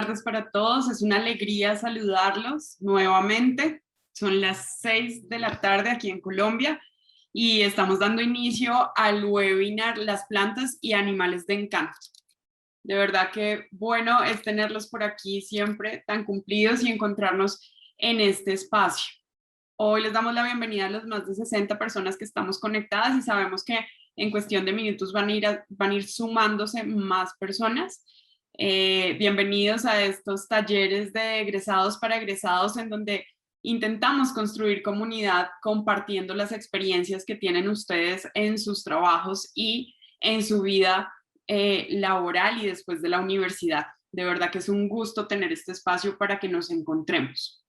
tardes para todos. Es una alegría saludarlos nuevamente. Son las 6 de la tarde aquí en Colombia y estamos dando inicio al webinar Las plantas y animales de encanto. De verdad que bueno es tenerlos por aquí siempre tan cumplidos y encontrarnos en este espacio. Hoy les damos la bienvenida a los más de 60 personas que estamos conectadas y sabemos que en cuestión de minutos van a ir sumándose más personas. Bienvenidos a estos talleres de egresados para egresados en donde intentamos construir comunidad compartiendo las experiencias que tienen ustedes en sus trabajos y en su vida laboral y después de la universidad. De verdad que es un gusto tener este espacio para que nos encontremos.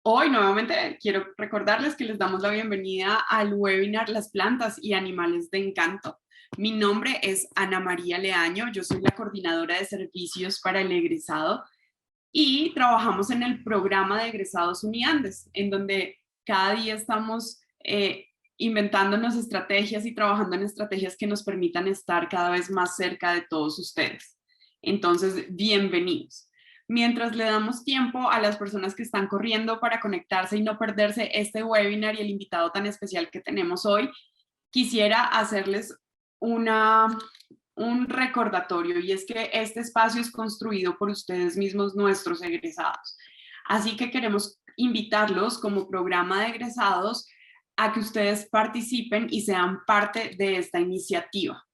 Hoy nuevamente quiero recordarles que les damos la bienvenida al webinar Las plantas y animales de encanto. Mi nombre es Ana María Leaño, yo soy la coordinadora de servicios para el egresado y trabajamos en el programa de egresados Uniandes, en donde cada día estamos inventándonos estrategias y trabajando en estrategias que nos permitan estar cada vez más cerca de todos ustedes. Entonces, bienvenidos. Mientras le damos tiempo a las personas que están corriendo para conectarse y no perderse este webinar y el invitado tan especial que tenemos hoy, quisiera hacerles un recordatorio, y es que este espacio es construido por ustedes mismos, nuestros egresados. Así que queremos invitarlos como programa de egresados a que ustedes participen y sean parte de esta iniciativa.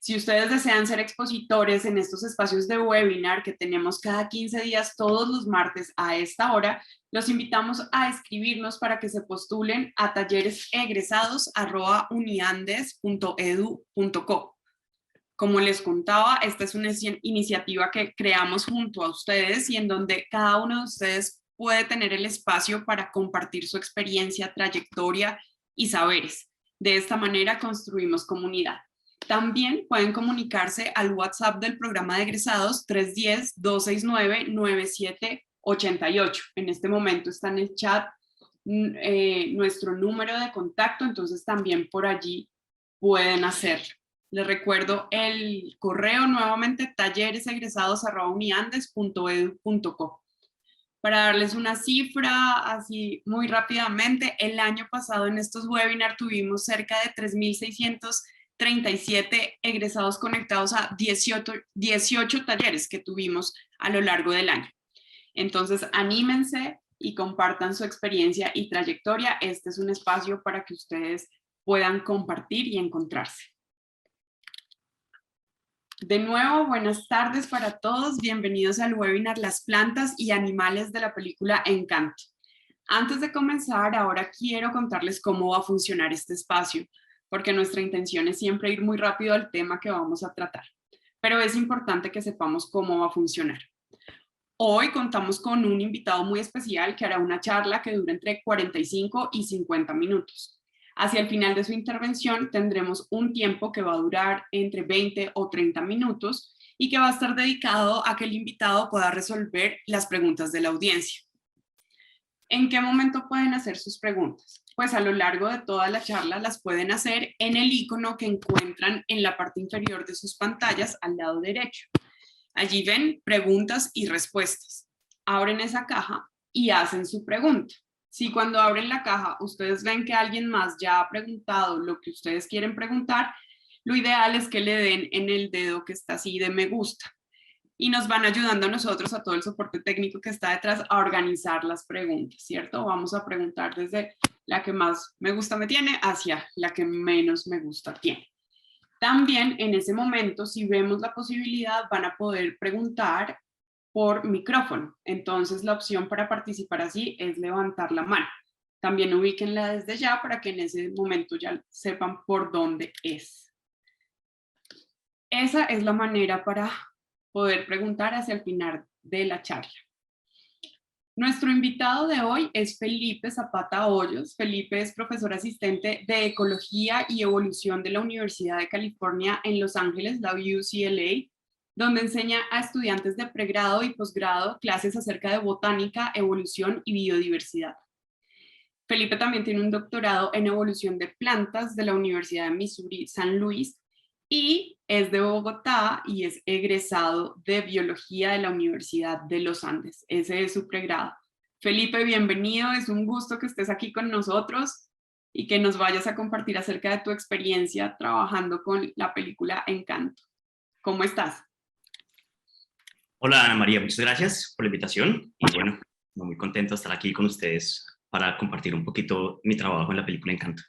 Si ustedes desean ser expositores en estos espacios de webinar que tenemos cada 15 días todos los martes a esta hora, los invitamos a escribirnos para que se postulen a talleresegresados@uniandes.edu.co. Como les contaba, esta es una iniciativa que creamos junto a ustedes y en donde cada uno de ustedes puede tener el espacio para compartir su experiencia, trayectoria y saberes. De esta manera construimos comunidad. También pueden comunicarse al WhatsApp del programa de egresados 310-269-9788. En este momento está en el chat nuestro número de contacto, entonces también por allí pueden hacerlo. Les recuerdo el correo nuevamente, talleresegresados@uniandes.edu.co. Para darles una cifra así muy rápidamente, el año pasado en estos webinars tuvimos cerca de 3.637 egresados conectados a 18 talleres que tuvimos a lo largo del año. Entonces, anímense y compartan su experiencia y trayectoria. Este es un espacio para que ustedes puedan compartir y encontrarse. De nuevo, buenas tardes para todos. Bienvenidos al webinar Las plantas y animales de la película Encanto. Antes de comenzar, ahora quiero contarles cómo va a funcionar este espacio, porque nuestra intención es siempre ir muy rápido al tema que vamos a tratar. Pero es importante que sepamos cómo va a funcionar. Hoy contamos con un invitado muy especial que hará una charla que dura entre 45 y 50 minutos. Hacia el final de su intervención tendremos un tiempo que va a durar entre 20 o 30 minutos y que va a estar dedicado a que el invitado pueda resolver las preguntas de la audiencia. ¿En qué momento pueden hacer sus preguntas? Pues a lo largo de toda la charla las pueden hacer en el icono que encuentran en la parte inferior de sus pantallas al lado derecho. Allí ven preguntas y respuestas. Abren esa caja y hacen su pregunta. Si cuando abren la caja ustedes ven que alguien más ya ha preguntado lo que ustedes quieren preguntar, lo ideal es que le den en el dedo que está así de me gusta. Y nos van ayudando a nosotros, a todo el soporte técnico que está detrás, a organizar las preguntas, ¿cierto? Vamos a preguntar desde la que más me gusta me tiene hacia la que menos me gusta tiene. También en ese momento, si vemos la posibilidad, van a poder preguntar por micrófono. Entonces la opción para participar así es levantar la mano. También ubíquenla desde ya para que en ese momento ya sepan por dónde es. Esa es la manera para poder preguntar hacia el final de la charla. Nuestro invitado de hoy es Felipe Zapata Hoyos. Felipe es profesor asistente de Ecología y Evolución de la Universidad de California en Los Ángeles, la UCLA, donde enseña a estudiantes de pregrado y posgrado clases acerca de botánica, evolución y biodiversidad. Felipe también tiene un doctorado en evolución de plantas de la Universidad de Missouri, San Luis, y es de Bogotá y es egresado de Biología de la Universidad de los Andes. Ese es su pregrado. Felipe, bienvenido, es un gusto que estés aquí con nosotros y que nos vayas a compartir acerca de tu experiencia trabajando con la película Encanto. ¿Cómo estás? Hola Ana María, muchas gracias por la invitación y bueno, muy contento de estar aquí con ustedes para compartir un poquito mi trabajo en la película Encanto.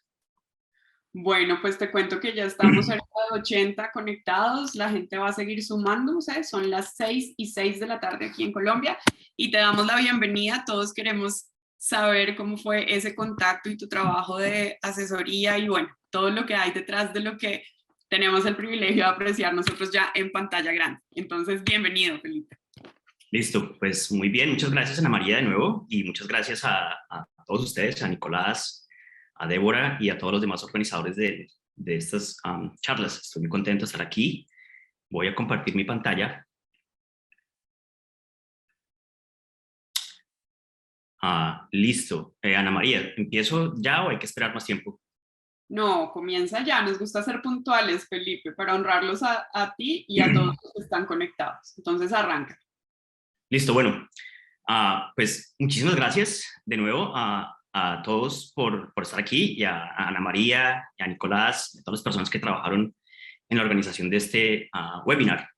Bueno, pues te cuento que ya estamos cerca de 80 conectados, la gente va a seguir sumándose, son las 6:06 de la tarde aquí en Colombia y te damos la bienvenida, todos queremos saber cómo fue ese contacto y tu trabajo de asesoría y bueno, todo lo que hay detrás de lo que tenemos el privilegio de apreciar nosotros ya en pantalla grande. Entonces, bienvenido, Felipe. Listo, pues muy bien, muchas gracias Ana María de nuevo y muchas gracias a todos ustedes, a Nicolás, a Débora y a todos los demás organizadores de estas charlas. Estoy muy contento de estar aquí. Voy a compartir mi pantalla. Listo. Ana María, ¿empiezo ya o hay que esperar más tiempo? No, comienza ya, nos gusta ser puntuales, Felipe, para honrarlos a ti y a todos los que están conectados. Entonces, arranca. Listo, bueno, pues muchísimas gracias de nuevo a todos por estar aquí y a Ana María y a Nicolás, a todas las personas que trabajaron en la organización de este webinar.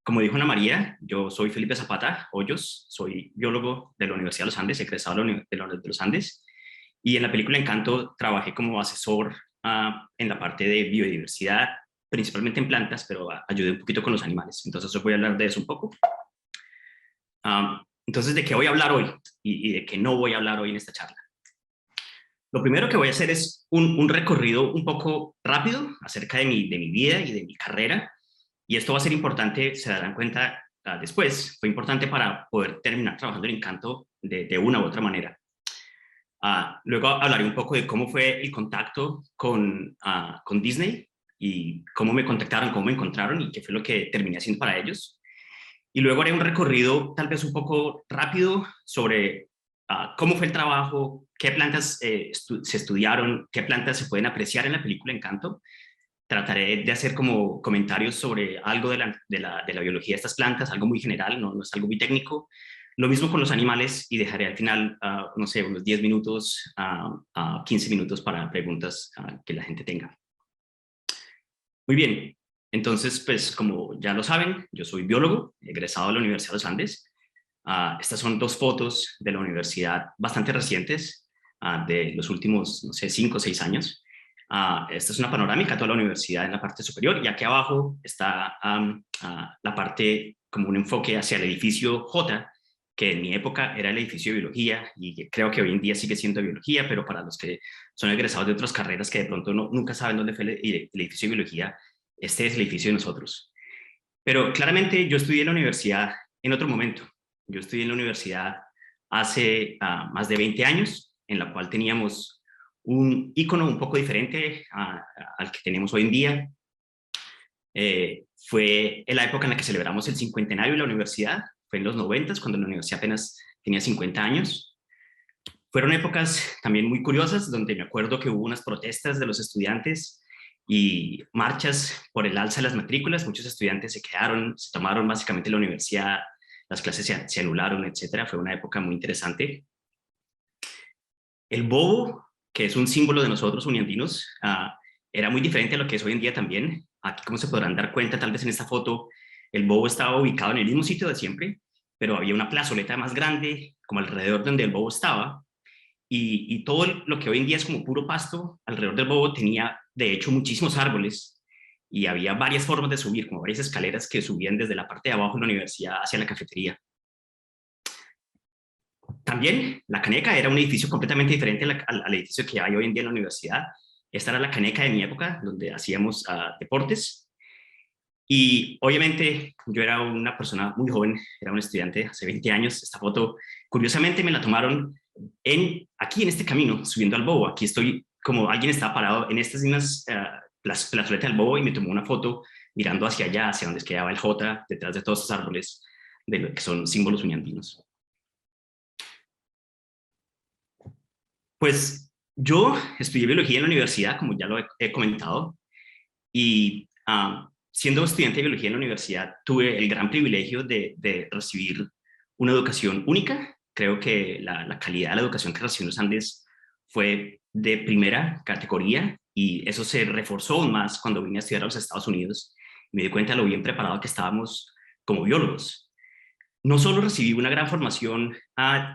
Como dijo Ana María, yo soy Felipe Zapata Hoyos, soy biólogo de la Universidad de los Andes, egresado de los Andes, y en la película Encanto trabajé como asesor en la parte de biodiversidad, principalmente en plantas, pero ayudé un poquito con los animales. Entonces hoy voy a hablar de eso un poco. Entonces, ¿de qué voy a hablar hoy y de qué no voy a hablar hoy en esta charla? Lo primero que voy a hacer es un recorrido un poco rápido acerca de mi vida y de mi carrera, y esto va a ser importante, se darán cuenta después, fue importante para poder terminar trabajando en Encanto de una u otra manera. Luego hablaré un poco de cómo fue el contacto con Disney y cómo me contactaron, cómo me encontraron y qué fue lo que terminé haciendo para ellos. Y luego haré un recorrido tal vez un poco rápido sobre cómo fue el trabajo, qué plantas se estudiaron, qué plantas se pueden apreciar en la película Encanto. Trataré de hacer como comentarios sobre algo de la biología de estas plantas, algo muy general, no es algo muy técnico. Lo mismo con los animales y dejaré al final, no sé, unos 10 minutos, 15 minutos para preguntas que la gente tenga. Muy bien, entonces, pues como ya lo saben, yo soy biólogo, egresado de la Universidad de los Andes. Estas son dos fotos de la universidad bastante recientes, de los últimos, no sé, 5 o 6 años. Esta es una panorámica de toda la universidad en la parte superior y aquí abajo está la parte como un enfoque hacia el edificio J, que en mi época era el edificio de biología y que creo que hoy en día sigue siendo biología, pero para los que son egresados de otras carreras que de pronto nunca saben dónde fue el edificio de biología, este es el edificio de nosotros. Pero claramente yo estudié en la universidad en otro momento. Yo estudié en la universidad hace más de 20 años, en la cual teníamos un icono un poco diferente al que tenemos hoy en día. Fue en la época en la que celebramos el cincuentenario de la universidad, fue en los 90, cuando la universidad apenas tenía 50 años. Fueron épocas también muy curiosas, donde me acuerdo que hubo unas protestas de los estudiantes y marchas por el alza de las matrículas. Muchos estudiantes se quedaron, se tomaron básicamente la universidad, las clases se anularon, etcétera. Fue una época muy interesante. El bobo, que es un símbolo de nosotros uniandinos, era muy diferente a lo que es hoy en día también. Aquí, como se podrán dar cuenta, tal vez en esta foto, el bobo estaba ubicado en el mismo sitio de siempre, pero había una plazoleta más grande, como alrededor donde el bobo estaba, y todo lo que hoy en día es como puro pasto, alrededor del bobo tenía, de hecho, muchísimos árboles, y había varias formas de subir, como varias escaleras que subían desde la parte de abajo de la universidad hacia la cafetería. También la Caneca era un edificio completamente diferente al edificio que hay hoy en día en la universidad. Esta era la Caneca de mi época, donde hacíamos deportes. Y obviamente yo era una persona muy joven, era un estudiante hace 20 años. Esta foto, curiosamente, me la tomaron aquí en este camino, subiendo al bobo. Aquí estoy como alguien estaba parado en estas mismas plazoletas del bobo y me tomó una foto mirando hacia allá, hacia donde quedaba el J, detrás de todos estos árboles de lo que son símbolos uniandinos. Pues yo estudié biología en la universidad, como ya lo he comentado, y Siendo estudiante de biología en la universidad, tuve el gran privilegio de recibir una educación única. Creo que la calidad de la educación que recibí en los Andes fue de primera categoría y eso se reforzó aún más cuando vine a estudiar a los Estados Unidos. Me di cuenta de lo bien preparado que estábamos como biólogos. No solo recibí una gran formación,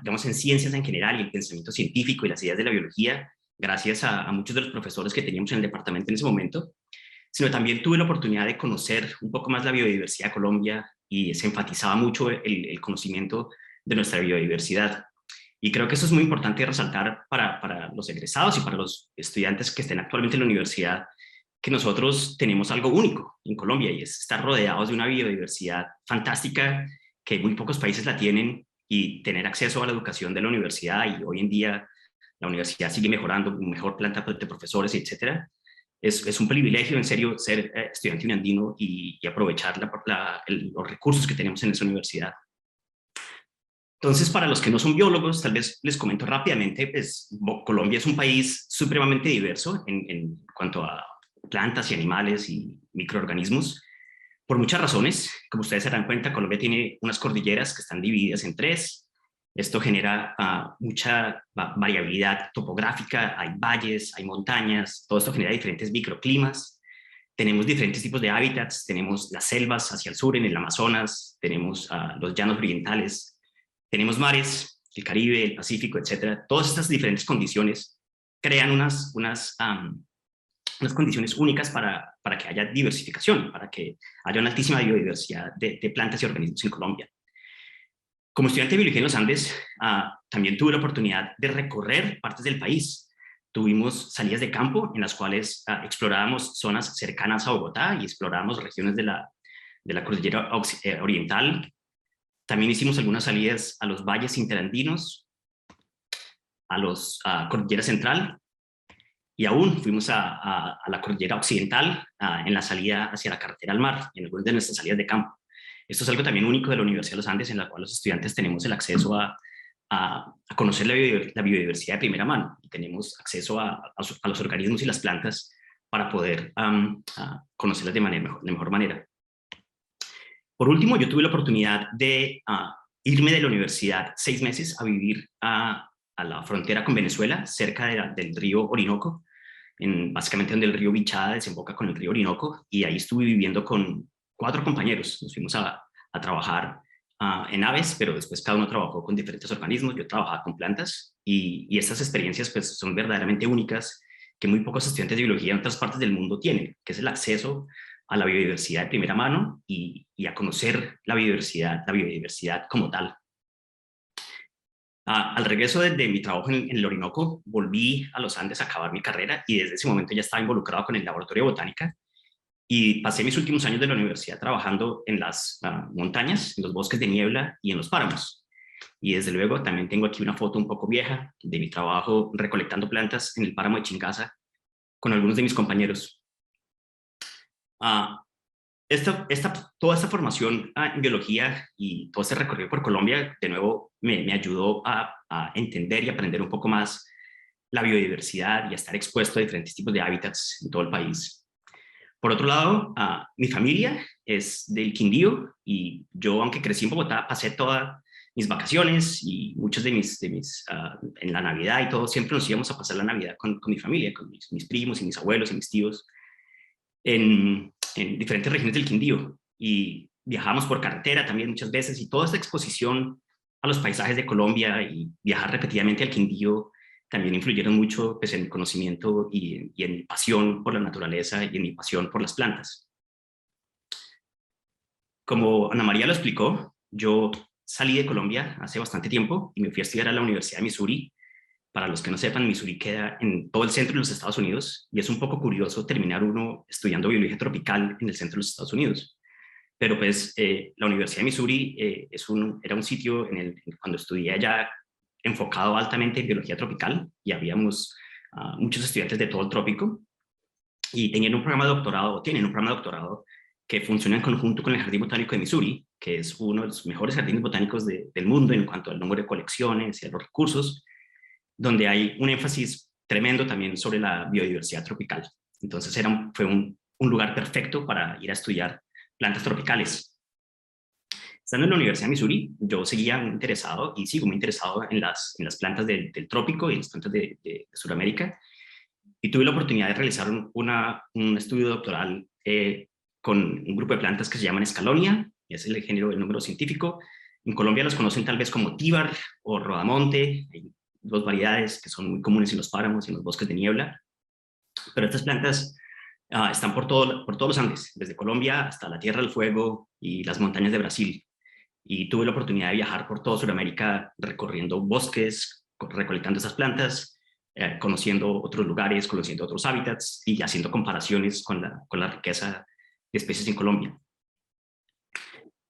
digamos, en ciencias en general y el pensamiento científico y las ideas de la biología, gracias a muchos de los profesores que teníamos en el departamento en ese momento, sino también tuve la oportunidad de conocer un poco más la biodiversidad de Colombia y se enfatizaba mucho el conocimiento de nuestra biodiversidad. Y creo que eso es muy importante resaltar para los egresados y para los estudiantes que estén actualmente en la universidad, que nosotros tenemos algo único en Colombia y es estar rodeados de una biodiversidad fantástica que muy pocos países la tienen y tener acceso a la educación de la universidad. Y hoy en día la universidad sigue mejorando, mejor planta de profesores, etcétera. Es un privilegio, en serio, ser estudiante unandino y aprovechar los recursos que tenemos en esa universidad. Entonces, para los que no son biólogos, tal vez les comento rápidamente, pues Colombia es un país supremamente diverso en cuanto a plantas y animales y microorganismos, por muchas razones. Como ustedes se dan cuenta, Colombia tiene unas cordilleras que están divididas en tres. Esto genera mucha variabilidad topográfica, hay valles, hay montañas, todo esto genera diferentes microclimas. Tenemos diferentes tipos de hábitats, tenemos las selvas hacia el sur en el Amazonas, tenemos los llanos orientales, tenemos mares, el Caribe, el Pacífico, etcétera. Todas estas diferentes condiciones crean unas condiciones únicas para que haya diversificación, para que haya una altísima biodiversidad de plantas y organismos en Colombia. Como estudiante de biología en los Andes, también tuve la oportunidad de recorrer partes del país. Tuvimos salidas de campo en las cuales explorábamos zonas cercanas a Bogotá y explorábamos regiones de la cordillera oriental. También hicimos algunas salidas a los valles interandinos, a la cordillera central, y aún fuimos a la cordillera occidental en la salida hacia la carretera al mar, en algunas de nuestras salidas de campo. Esto es algo también único de la Universidad de los Andes, en la cual los estudiantes tenemos el acceso a conocer la biodiversidad de primera mano y tenemos acceso a los organismos y las plantas para poder conocerlas de mejor manera. Por último, yo tuve la oportunidad de irme de la universidad 6 meses a vivir a la frontera con Venezuela, cerca del río Orinoco, básicamente donde el río Vichada desemboca con el río Orinoco, y ahí estuve viviendo con 4 compañeros. Nos fuimos a trabajar en aves, pero después cada uno trabajó con diferentes organismos. Yo trabajaba con plantas y estas experiencias pues son verdaderamente únicas, que muy pocos estudiantes de biología en otras partes del mundo tienen, que es el acceso a la biodiversidad de primera mano y a conocer la biodiversidad como tal. Al regreso de mi trabajo en el Orinoco, volví a los Andes a acabar mi carrera y desde ese momento ya estaba involucrado con el laboratorio de botánica y pasé mis últimos años de la universidad trabajando en las montañas, en los bosques de niebla y en los páramos. Y desde luego también tengo aquí una foto un poco vieja de mi trabajo recolectando plantas en el páramo de Chingaza con algunos de mis compañeros. Toda esta formación en biología y todo este recorrido por Colombia, de nuevo, me ayudó a entender y aprender un poco más la biodiversidad y a estar expuesto a diferentes tipos de hábitats en todo el país. Por otro lado, mi familia es del Quindío y yo, aunque crecí en Bogotá, pasé todas mis vacaciones y muchos en la Navidad y todo, siempre nos íbamos a pasar la Navidad con mi familia, con mis primos y mis abuelos y mis tíos en diferentes regiones del Quindío, y viajamos por carretera también muchas veces, y toda esta exposición a los paisajes de Colombia y viajar repetidamente al Quindío también influyeron mucho pues, en mi conocimiento y en mi pasión por la naturaleza y en mi pasión por las plantas. Como Ana María lo explicó, yo salí de Colombia hace bastante tiempo y me fui a estudiar a la Universidad de Missouri. Para los que no sepan, Missouri queda en todo el centro de los Estados Unidos y es un poco curioso terminar uno estudiando biología tropical en el centro de los Estados Unidos. Pero pues la Universidad de Missouri era un sitio cuando estudié allá enfocado altamente en biología tropical y habíamos muchos estudiantes de todo el trópico y tienen un programa de doctorado que funciona en conjunto con el Jardín Botánico de Missouri, que es uno de los mejores jardines botánicos del mundo en cuanto al número de colecciones y a los recursos, donde hay un énfasis tremendo también sobre la biodiversidad tropical. Entonces fue un un lugar perfecto para ir a estudiar plantas tropicales. Estando en la Universidad de Missouri, yo seguía interesado y sigo muy interesado en las plantas del trópico y en las plantas de Sudamérica, y tuve la oportunidad de realizar un estudio doctoral con un grupo de plantas que se llaman Escalonia, y es el género del número científico. En Colombia las conocen tal vez como tíbar o rodamonte. Hay dos variedades que son muy comunes en los páramos y en los bosques de niebla, pero estas plantas están por todos los Andes, desde Colombia hasta la Tierra del Fuego y las montañas de Brasil. Y tuve la oportunidad de viajar por toda Sudamérica recorriendo bosques, recolectando esas plantas, conociendo otros lugares, conociendo otros hábitats y haciendo comparaciones con la riqueza de especies en Colombia.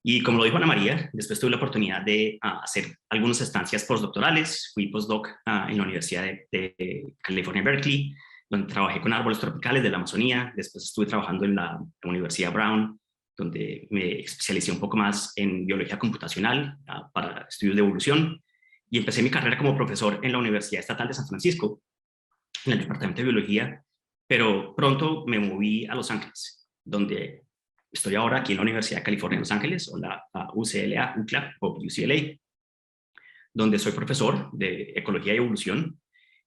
Y como lo dijo Ana María, después tuve la oportunidad de hacer algunas estancias postdoctorales. Fui postdoc en la Universidad de California, Berkeley, donde trabajé con árboles tropicales de la Amazonía. Después estuve trabajando en la Universidad Brown, donde me especialicé un poco más en biología computacional para estudios de evolución. Y empecé mi carrera como profesor en la Universidad Estatal de San Francisco, en el departamento de biología, pero pronto me moví a Los Ángeles, donde estoy ahora aquí en la Universidad de California en Los Ángeles, o la UCLA, UCLA o UCLA, donde soy profesor de ecología y evolución,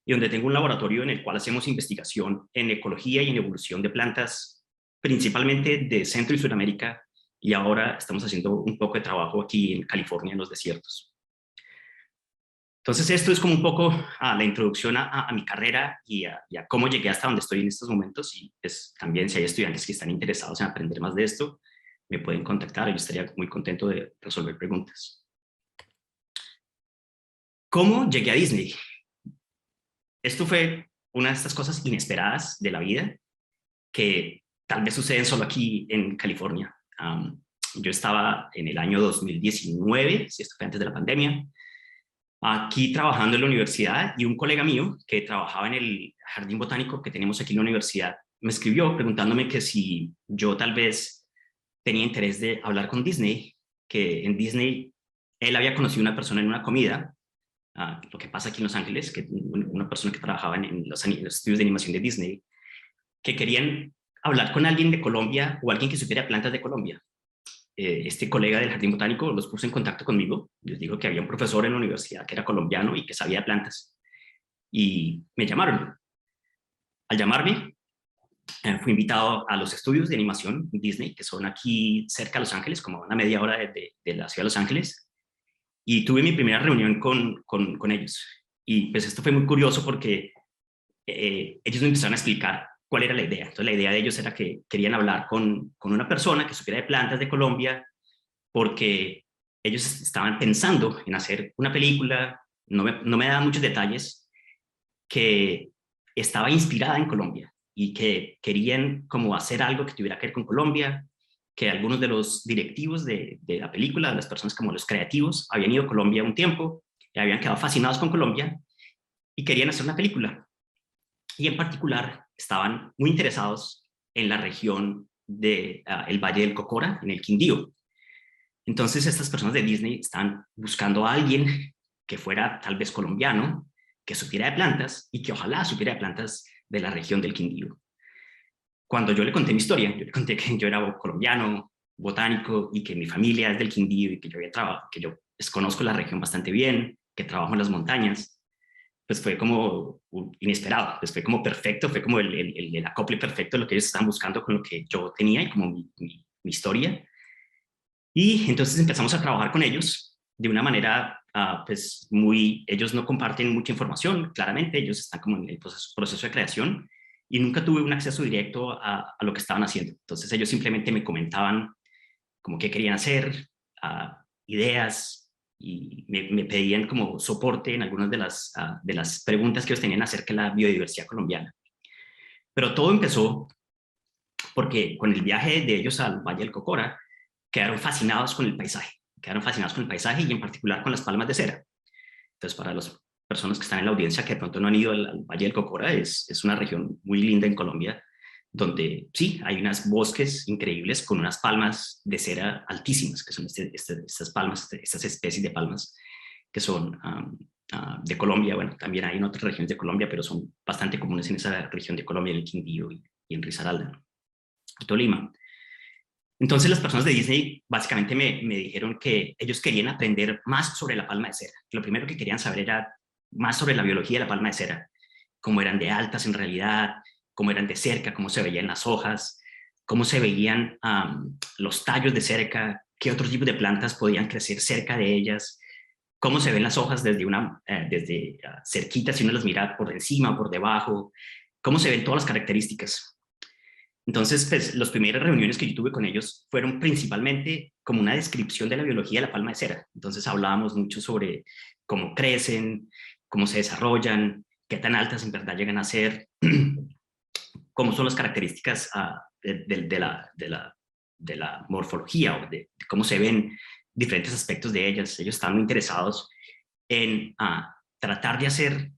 y donde tengo un laboratorio en el cual hacemos investigación en ecología y en evolución de plantas, principalmente de Centro y Sudamérica, y ahora estamos haciendo un poco de trabajo aquí en California, en los desiertos. Entonces esto es como un poco la introducción a mi carrera y a cómo llegué hasta donde estoy en estos momentos, y pues también si hay estudiantes que están interesados en aprender más de esto, me pueden contactar y yo estaría muy contento de resolver preguntas. ¿Cómo llegué a Disney? Esto fue una de estas cosas inesperadas de la vida que tal vez suceden solo aquí en California. Yo estaba en el año 2019, si esto fue antes de la pandemia, aquí trabajando en la universidad, y un colega mío que trabajaba en el jardín botánico que tenemos aquí en la universidad me escribió preguntándome que si yo tal vez tenía interés de hablar con Disney, que en Disney él había conocido a una persona en una comida, lo que pasa aquí en Los Ángeles, que una persona que trabajaba en los estudios de animación de Disney, que querían hablar con alguien de Colombia o alguien que supiera plantas de Colombia. Este colega del jardín botánico los puso en contacto conmigo, les dijo que había un profesor en la universidad que era colombiano y que sabía de plantas, y me llamaron. Al llamarme, fui invitado a los estudios de animación Disney, que son aquí cerca de Los Ángeles, como a una media hora de la ciudad de Los Ángeles, y tuve mi primera reunión con ellos. Y pues esto fue muy curioso porque ellos me empezaron a explicar cuál era la idea. Entonces la idea de ellos era que querían hablar con una persona que supiera de plantas de Colombia, porque ellos estaban pensando en hacer una película, no me daban muchos detalles, que estaba inspirada en Colombia y que querían como hacer algo que tuviera que ver con Colombia, que algunos de los directivos de la película, las personas como los creativos, habían ido a Colombia un tiempo y habían quedado fascinados con Colombia y querían hacer una película. Y en particular estaban muy interesados en la región del Valle del Cocora, en el Quindío. Entonces estas personas de Disney están buscando a alguien que fuera tal vez colombiano, que supiera de plantas y que ojalá supiera de plantas de la región del Quindío. Cuando yo le conté mi historia, yo le conté que yo era colombiano, botánico, y que mi familia es del Quindío y que yo había trabajado, que yo conozco la región bastante bien, que trabajo en las montañas, pues fue como inesperado, pues fue como perfecto, fue como el acople perfecto de lo que ellos estaban buscando con lo que yo tenía y como mi historia. Y entonces empezamos a trabajar con ellos de una manera, pues ellos no comparten mucha información, claramente, ellos están como en el proceso de creación, y nunca tuve un acceso directo a lo que estaban haciendo. Entonces ellos simplemente me comentaban como qué querían hacer, ideas, y me pedían como soporte en algunas de las preguntas que ellos tenían acerca de la biodiversidad colombiana. Pero todo empezó porque con el viaje de ellos al Valle del Cocora, quedaron fascinados con el paisaje y en particular con las palmas de cera. Entonces, para las personas que están en la audiencia que de pronto no han ido al Valle del Cocora, es una región muy linda en Colombia, donde sí, hay unos bosques increíbles con unas palmas de cera altísimas, que son estas palmas, estas especies de palmas que son de Colombia. Bueno, también hay en otras regiones de Colombia, pero son bastante comunes en esa región de Colombia, en el Quindío y en Risaralda. Tolima. Entonces las personas de Disney básicamente me dijeron que ellos querían aprender más sobre la palma de cera. Lo primero que querían saber era más sobre la biología de la palma de cera, cómo eran de altas en realidad, cómo eran de cerca, cómo se veían las hojas, cómo se veían los tallos de cerca, qué otros tipos de plantas podían crecer cerca de ellas, cómo se ven las hojas desde cerquita, si uno las mira por encima o por debajo, cómo se ven todas las características. Entonces, pues, las primeras reuniones que yo tuve con ellos fueron principalmente como una descripción de la biología de la palma de cera. Entonces hablábamos mucho sobre cómo crecen, cómo se desarrollan, qué tan altas en verdad llegan a ser, cómo son las características de la morfología o de cómo se ven diferentes aspectos de ellas. Ellos están muy interesados en tratar de hacer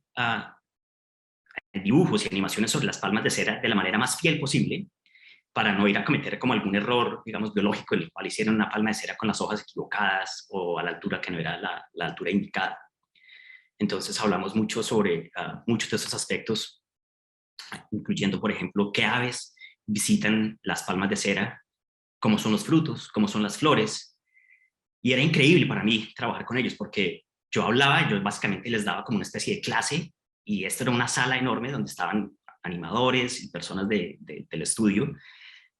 dibujos y animaciones sobre las palmas de cera de la manera más fiel posible, para no ir a cometer como algún error, digamos, biológico, en el cual hicieron una palma de cera con las hojas equivocadas o a la altura que no era la altura indicada. Entonces hablamos mucho sobre muchos de esos aspectos, incluyendo, por ejemplo, qué aves visitan las palmas de cera, cómo son los frutos, cómo son las flores. Y era increíble para mí trabajar con ellos, porque yo básicamente les daba como una especie de clase, y esta era una sala enorme donde estaban animadores y personas del estudio,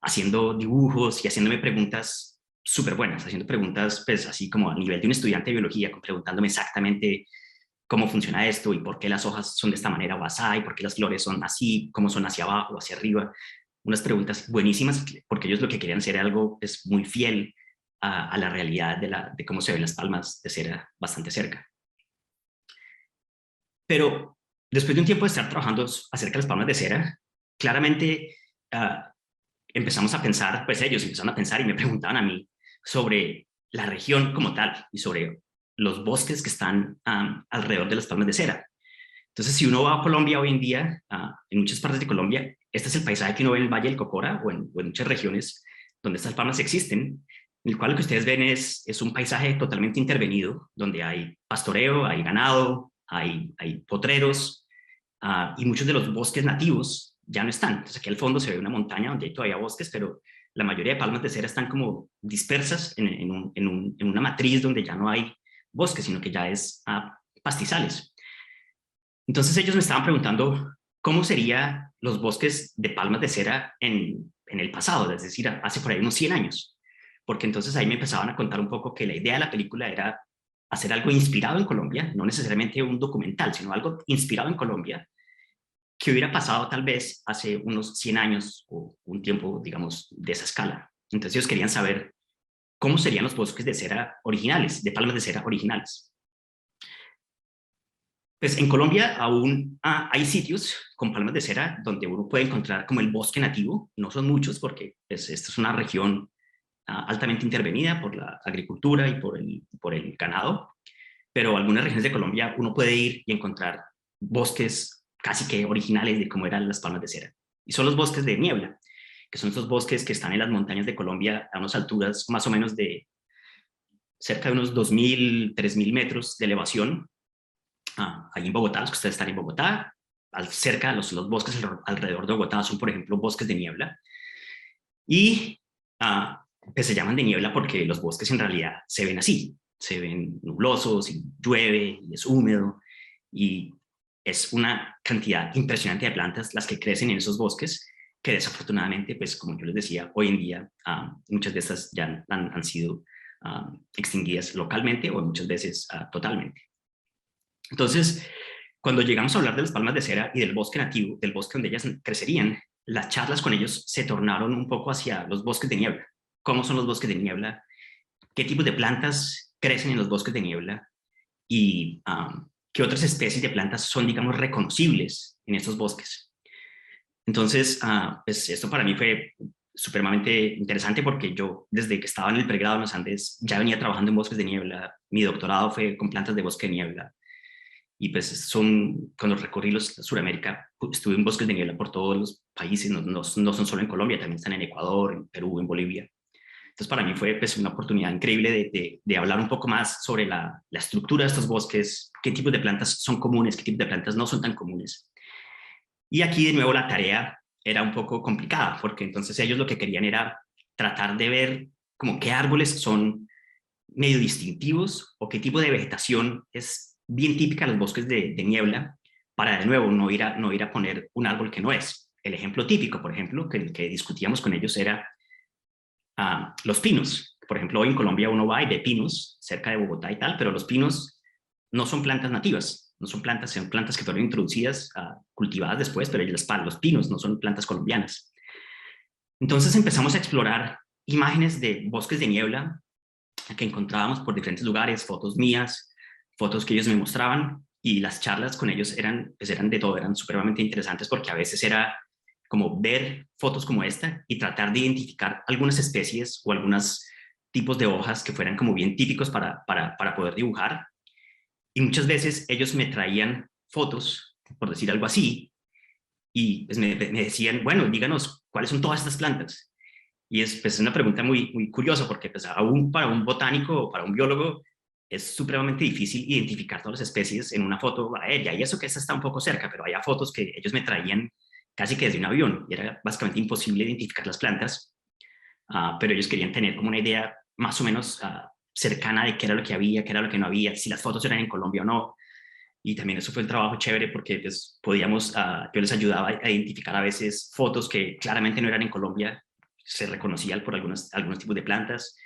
haciendo dibujos y haciéndome preguntas súper buenas, haciendo preguntas pues así como a nivel de un estudiante de biología, preguntándome exactamente cómo funciona esto y por qué las hojas son de esta manera o así, y por qué las flores son así, cómo son hacia abajo o hacia arriba. Unas preguntas buenísimas, porque ellos lo que querían hacer algo es muy fiel a la realidad de cómo se ven las palmas de cera bastante cerca. Pero después de un tiempo de estar trabajando acerca de las palmas de cera, claramente empezamos a pensar, pues ellos empezaron a pensar y me preguntaban a mí sobre la región como tal y sobre los bosques que están alrededor de las palmas de cera. Entonces, si uno va a Colombia hoy en día, en muchas partes de Colombia, este es el paisaje que uno ve en el Valle del Cocora o en muchas regiones donde estas palmas existen, en el cual lo que ustedes ven es un paisaje totalmente intervenido, donde hay pastoreo, hay ganado, hay potreros, y muchos de los bosques nativos ya no están. Entonces aquí al fondo se ve una montaña donde hay todavía bosques, pero la mayoría de palmas de cera están como dispersas en una matriz donde ya no hay bosques, sino que ya es pastizales. Entonces ellos me estaban preguntando cómo serían los bosques de palmas de cera en el pasado, es decir, hace por ahí unos 100 años. Porque entonces ahí me empezaban a contar un poco que la idea de la película era hacer algo inspirado en Colombia, no necesariamente un documental, sino algo inspirado en Colombia, que hubiera pasado tal vez hace unos 100 años o un tiempo, digamos, de esa escala. Entonces ellos querían saber cómo serían los bosques de cera originales, de palmas de cera originales. Pues en Colombia aún hay sitios con palmas de cera donde uno puede encontrar como el bosque nativo. No son muchos porque pues, esta es una región altamente intervenida por la agricultura y por el ganado, pero algunas regiones de Colombia uno puede ir y encontrar bosques casi que originales de cómo eran las palmas de cera. Y son los bosques de niebla, que son esos bosques que están en las montañas de Colombia a unas alturas más o menos de cerca de unos 2.000, 3.000 metros de elevación. Ahí en Bogotá, los que ustedes están en Bogotá, cerca los bosques alrededor de Bogotá son, por ejemplo, bosques de niebla. Y pues se llaman de niebla porque los bosques en realidad se ven así, se ven nublosos y llueve y es húmedo y es una cantidad impresionante de plantas las que crecen en esos bosques, que desafortunadamente, pues como yo les decía, hoy en día muchas de estas ya han sido extinguidas localmente o muchas veces totalmente. Entonces, cuando llegamos a hablar de las palmas de cera y del bosque nativo, del bosque donde ellas crecerían, las charlas con ellos se tornaron un poco hacia los bosques de niebla. ¿Cómo son los bosques de niebla? ¿Qué tipos de plantas crecen en los bosques de niebla? Y qué otras especies de plantas son, digamos, reconocibles en estos bosques. Entonces, pues esto para mí fue supremamente interesante porque yo, desde que estaba en el pregrado en los Andes, ya venía trabajando en bosques de niebla. Mi doctorado fue con plantas de bosque de niebla. Y pues cuando recorrí Sudamérica, estuve en bosques de niebla por todos los países, no son solo en Colombia, también están en Ecuador, en Perú, en Bolivia. Entonces para mí fue pues, una oportunidad increíble de hablar un poco más sobre la estructura de estos bosques, qué tipos de plantas son comunes, qué tipos de plantas no son tan comunes. Y aquí de nuevo la tarea era un poco complicada, porque entonces ellos lo que querían era tratar de ver como qué árboles son medio distintivos o qué tipo de vegetación es bien típica de los bosques de niebla, para de nuevo no ir a poner un árbol que no es. El ejemplo típico, por ejemplo, que discutíamos con ellos era los pinos. Por ejemplo, hoy en Colombia uno va y ve pinos cerca de Bogotá y tal, pero los pinos no son plantas nativas, no son plantas que fueron introducidas, cultivadas después, pero los pinos no son plantas colombianas. Entonces empezamos a explorar imágenes de bosques de niebla que encontrábamos por diferentes lugares, fotos mías, fotos que ellos me mostraban, y las charlas con ellos eran de todo, eran supremamente interesantes, porque a veces era como ver fotos como esta y tratar de identificar algunas especies o algunos tipos de hojas que fueran como bien típicos para poder dibujar. Y muchas veces ellos me traían fotos, por decir algo así, y pues me decían, bueno, díganos cuáles son todas estas plantas. Y es pues, una pregunta muy curiosa, porque pues, aún para un botánico o para un biólogo es supremamente difícil identificar todas las especies en una foto aérea. Y eso que esta está un poco cerca, pero había fotos que ellos me traían casi que desde un avión, y era básicamente imposible identificar las plantas, pero ellos querían tener como una idea más o menos cercana de qué era lo que había, qué era lo que no había, si las fotos eran en Colombia o no. Y también eso fue un trabajo chévere, porque pues, yo les ayudaba a identificar a veces fotos que claramente no eran en Colombia, se reconocían por algunos tipos de plantas,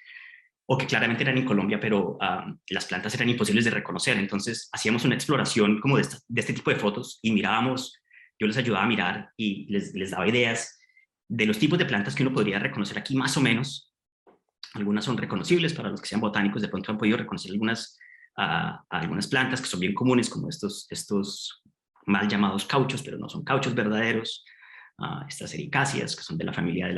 o que claramente eran en Colombia, pero las plantas eran imposibles de reconocer. Entonces hacíamos una exploración como de este tipo de fotos, y mirábamos, yo les ayudaba a mirar y les daba ideas de los tipos de plantas que uno podría reconocer aquí más o menos. Algunas son reconocibles, para los que sean botánicos de pronto han podido reconocer algunas plantas que son bien comunes, como estos mal llamados cauchos, pero no son cauchos verdaderos, estas ericáceas, que son de la familia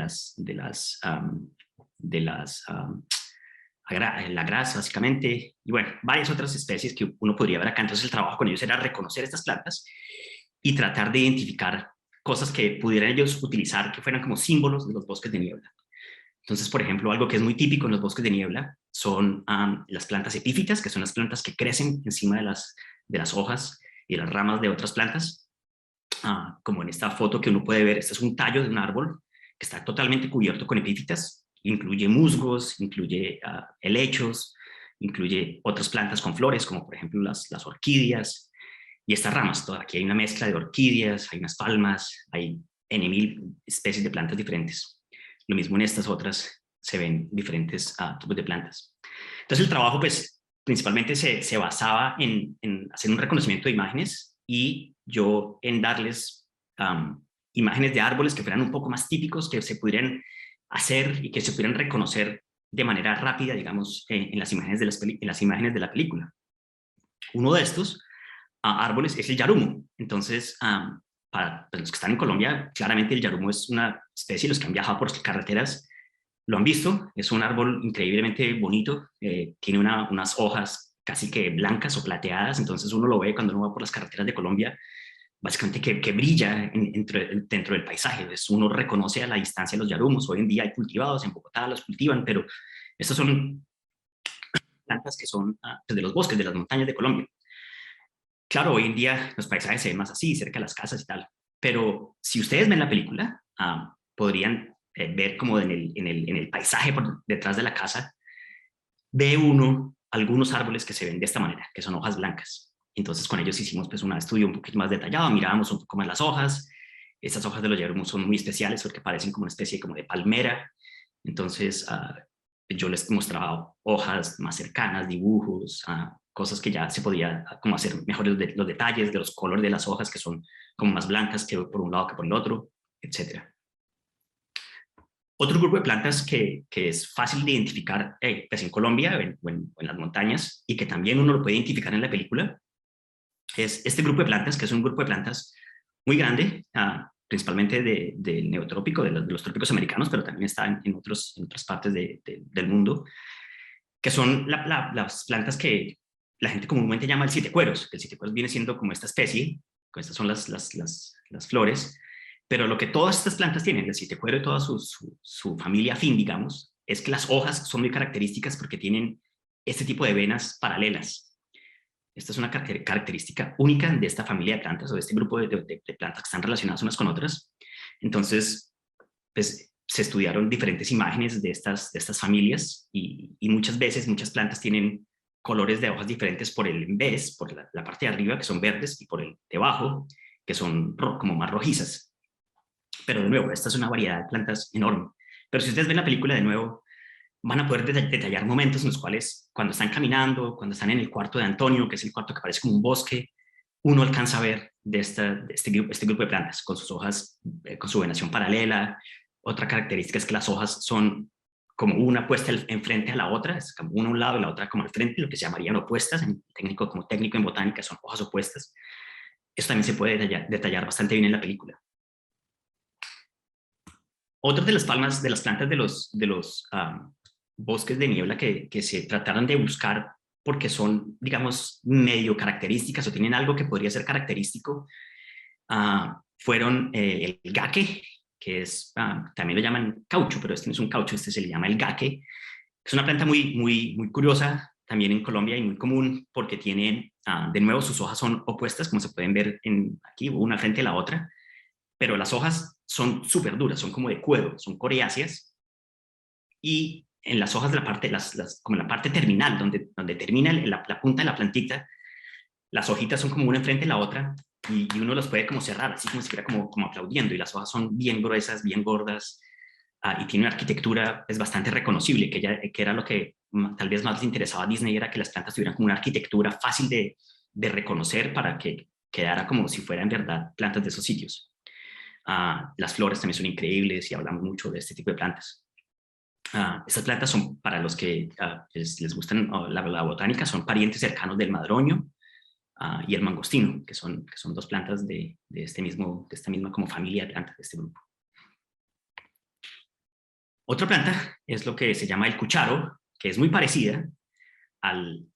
la grasa, básicamente, y bueno, varias otras especies que uno podría ver acá. Entonces el trabajo con ellos era reconocer estas plantas y tratar de identificar cosas que pudieran ellos utilizar, que fueran como símbolos de los bosques de niebla. Entonces, por ejemplo, algo que es muy típico en los bosques de niebla son las plantas epífitas, que son las plantas que crecen encima de las hojas y las ramas de otras plantas. Como en esta foto que uno puede ver, este es un tallo de un árbol que está totalmente cubierto con epífitas, incluye musgos, incluye helechos, incluye otras plantas con flores, como por ejemplo las orquídeas, y estas ramas. Aquí hay una mezcla de orquídeas, hay unas palmas, hay N mil especies de plantas diferentes. Lo mismo en estas otras se ven diferentes tipos de plantas. Entonces el trabajo pues principalmente se basaba en hacer un reconocimiento de imágenes, y yo en darles imágenes de árboles que fueran un poco más típicos, que se pudieran hacer y que se pudieran reconocer de manera rápida, digamos, en las imágenes de la película. Uno de estos árboles es el yarumo. Entonces, para los que están en Colombia, claramente el yarumo es una especie, los que han viajado por las carreteras lo han visto, es un árbol increíblemente bonito, tiene unas hojas casi que blancas o plateadas, entonces uno lo ve cuando uno va por las carreteras de Colombia, básicamente que brilla dentro del paisaje. Entonces uno reconoce a la distancia los yarumos. Hoy en día hay cultivados, en Bogotá los cultivan, pero estas son plantas que son de los bosques, de las montañas de Colombia. Claro, hoy en día los paisajes se ven más así, cerca de las casas y tal, pero si ustedes ven la película, podrían ver como en el paisaje por detrás de la casa, ve uno algunos árboles que se ven de esta manera, que son hojas blancas. Entonces con ellos hicimos pues un estudio un poquito más detallado, mirábamos un poco más las hojas. Estas hojas de los yarumos son muy especiales porque parecen como una especie como de palmera. Entonces yo les mostraba hojas más cercanas, dibujos, cosas que ya se podía como hacer mejor los detalles de los colores de las hojas, que son como más blancas que por un lado que por el otro, etcétera. Otro grupo de plantas que es fácil de identificar pues en Colombia o en las montañas, y que también uno lo puede identificar en la película, es este grupo de plantas, que es un grupo de plantas muy grande, principalmente del neotrópico, de los trópicos americanos, pero también está en otras partes del mundo, que son las plantas que la gente comúnmente llama el siete cueros. El siete cueros viene siendo como esta especie, estas son las flores, pero lo que todas estas plantas tienen, el siete cuero y toda su familia afín, digamos, es que las hojas son muy características porque tienen este tipo de venas paralelas. Esta es una característica única de esta familia de plantas, o de este grupo de plantas que están relacionadas unas con otras, Entonces, pues se estudiaron diferentes imágenes de estas familias y muchas veces muchas plantas tienen colores de hojas diferentes por el en vez, por la parte de arriba, que son verdes, y por el debajo, que son como más rojizas. Pero de nuevo, esta es una variedad de plantas enorme. Pero si ustedes ven la película de nuevo, van a poder detallar momentos en los cuales, cuando están caminando, cuando están en el cuarto de Antonio, que es el cuarto que parece como un bosque, uno alcanza a ver de este grupo de plantas, con sus hojas, con su venación paralela. Otra característica es que las hojas son como una puesta enfrente a la otra, es como una a un lado y la otra como al frente, lo que se llamarían opuestas, como técnico en botánica son hojas opuestas. Esto también se puede detallar bastante bien en la película. Otras de las palmas, de las plantas de los bosques de niebla que se trataron de buscar porque son, digamos, medio características o tienen algo que podría ser característico, fueron el gaque, que es, también lo llaman caucho, pero este no es un caucho, este se le llama el gaque. Es una planta muy curiosa, también en Colombia y muy común, porque tiene, de nuevo, sus hojas son opuestas, como se pueden ver aquí, una frente a la otra, pero las hojas son súper duras, son como de cuero, son coriáceas, y en las hojas de la parte, como la parte terminal, donde termina la punta de la plantita, las hojitas son como una enfrente de la otra, y uno los puede como cerrar, así como si fuera como aplaudiendo, y las hojas son bien gruesas, bien gordas, y tiene una arquitectura es bastante reconocible, que era lo que tal vez más les interesaba a Disney, era que las plantas tuvieran como una arquitectura fácil de reconocer para que quedara como si fueran en verdad plantas de esos sitios. Las flores también son increíbles y hablamos mucho de este tipo de plantas. Estas plantas son, para los que les gustan la botánica, son parientes cercanos del madroño y el mangostino, que son dos plantas de esta misma como familia de plantas de este grupo. Otra planta es lo que se llama el cucharo, que es muy parecida al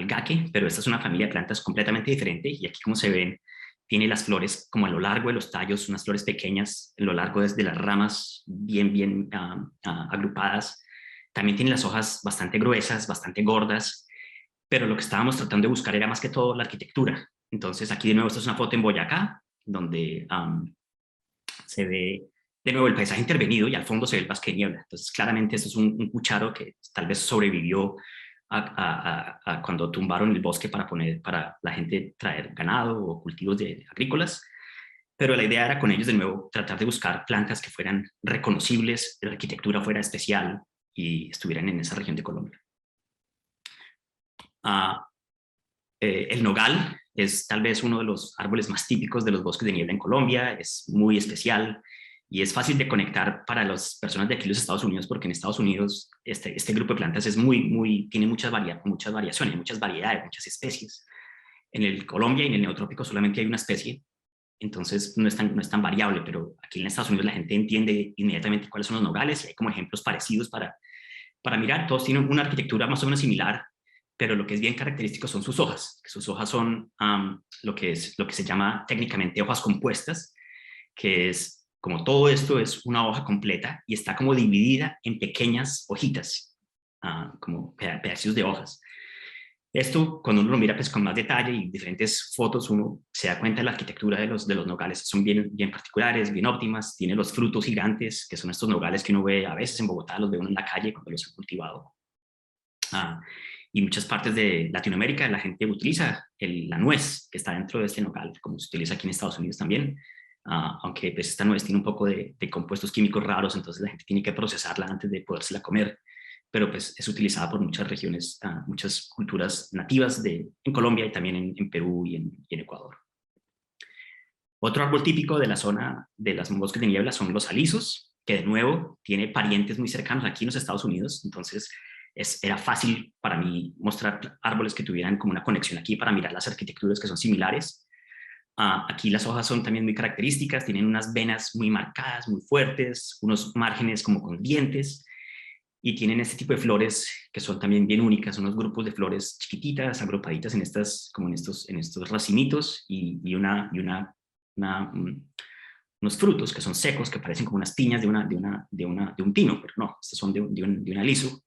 gaque, pero esta es una familia de plantas completamente diferente, y aquí, como se ven, tiene las flores como a lo largo de los tallos, unas flores pequeñas a lo largo de las ramas, bien agrupadas. También tiene las hojas bastante gruesas, bastante gordas, pero lo que estábamos tratando de buscar era más que todo la arquitectura. Entonces aquí de nuevo, esta es una foto en Boyacá, donde se ve de nuevo el paisaje intervenido y al fondo se ve el bosque de niebla. Entonces claramente esto es un cucharo que tal vez sobrevivió a cuando tumbaron el bosque para la gente traer ganado o cultivos agrícolas, pero la idea era con ellos de nuevo tratar de buscar plantas que fueran reconocibles, la arquitectura fuera especial y estuvieran en esa región de Colombia. El nogal es tal vez uno de los árboles más típicos de los bosques de niebla en Colombia, es muy especial y es fácil de conectar para las personas de aquí, los Estados Unidos, porque en Estados Unidos este grupo de plantas es tiene muchas variaciones, muchas variedades, muchas especies. En el Colombia y en el neotrópico solamente hay una especie, entonces no es tan variable, pero aquí en Estados Unidos la gente entiende inmediatamente cuáles son los nogales y hay como ejemplos parecidos para mirar. Todos tienen una arquitectura más o menos similar, pero lo que es bien característico son sus hojas, que sus hojas son lo que se llama técnicamente hojas compuestas, que es como todo esto es una hoja completa y está como dividida en pequeñas hojitas, como pedacitos de hojas. Esto, cuando uno lo mira pues, con más detalle y diferentes fotos, uno se da cuenta de la arquitectura de los nogales. Son bien particulares, bien óptimas. Tiene los frutos gigantes, que son estos nogales que uno ve a veces en Bogotá, los ve uno en la calle cuando los han cultivado. Y muchas partes de Latinoamérica la gente utiliza la nuez que está dentro de este nogal, como se utiliza aquí en Estados Unidos también. Aunque pues, esta nuez tiene un poco de compuestos químicos raros, entonces la gente tiene que procesarla antes de podérsela comer, pero pues es utilizada por muchas regiones, muchas culturas nativas en Colombia y también en Perú y en Ecuador. Otro árbol típico de la zona de los bosques de niebla son los alisos, que de nuevo tiene parientes muy cercanos aquí en los Estados Unidos, entonces era fácil para mí mostrar árboles que tuvieran como una conexión aquí para mirar las arquitecturas que son similares. Aquí las hojas son también muy características, tienen unas venas muy marcadas, muy fuertes, unos márgenes como con dientes, y tienen este tipo de flores que son también bien únicas, unos grupos de flores chiquititas, agrupaditas en estos racimitos, y unos frutos que son secos, que parecen como unas piñas de un pino, pero no, estos son de un aliso.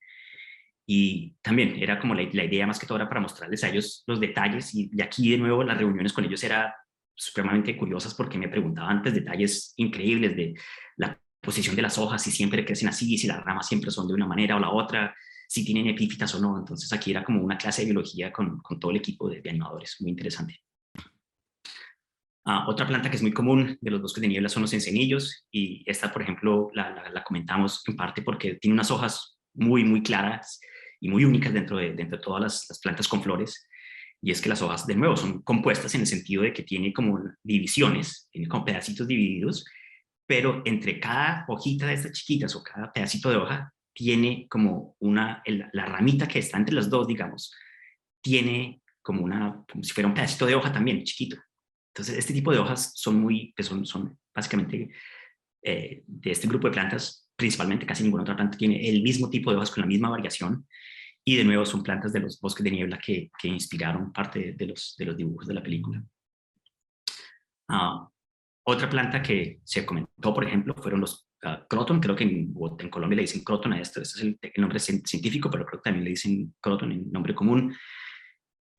Y también era como la idea más que todo era para mostrarles a ellos los detalles, y aquí de nuevo las reuniones con ellos era supremamente curiosas porque me preguntaban pues, detalles increíbles de la posición de las hojas, si siempre crecen así, si las ramas siempre son de una manera o la otra, si tienen epífitas o no. Entonces aquí era como una clase de biología con todo el equipo de animadores, muy interesante. Otra planta que es muy común de los bosques de niebla son los encenillos, y esta, por ejemplo, la comentamos en parte porque tiene unas hojas muy claras y muy únicas dentro de todas las plantas con flores, y es que las hojas, de nuevo, son compuestas en el sentido de que tiene como divisiones, tiene como pedacitos divididos, pero entre cada hojita de estas chiquitas o cada pedacito de hoja tiene como la ramita que está entre las dos, digamos, tiene como si fuera un pedacito de hoja también, chiquito. Entonces, este tipo de hojas son pues son básicamente de este grupo de plantas, principalmente casi ninguna otra planta tiene el mismo tipo de hojas con la misma variación, y de nuevo son plantas de los bosques de niebla que inspiraron parte de los dibujos de la película. Otra planta que se comentó, por ejemplo, fueron los croton. Creo que en Colombia le dicen croton a esto. Este es el nombre científico, pero creo que también le dicen croton en nombre común.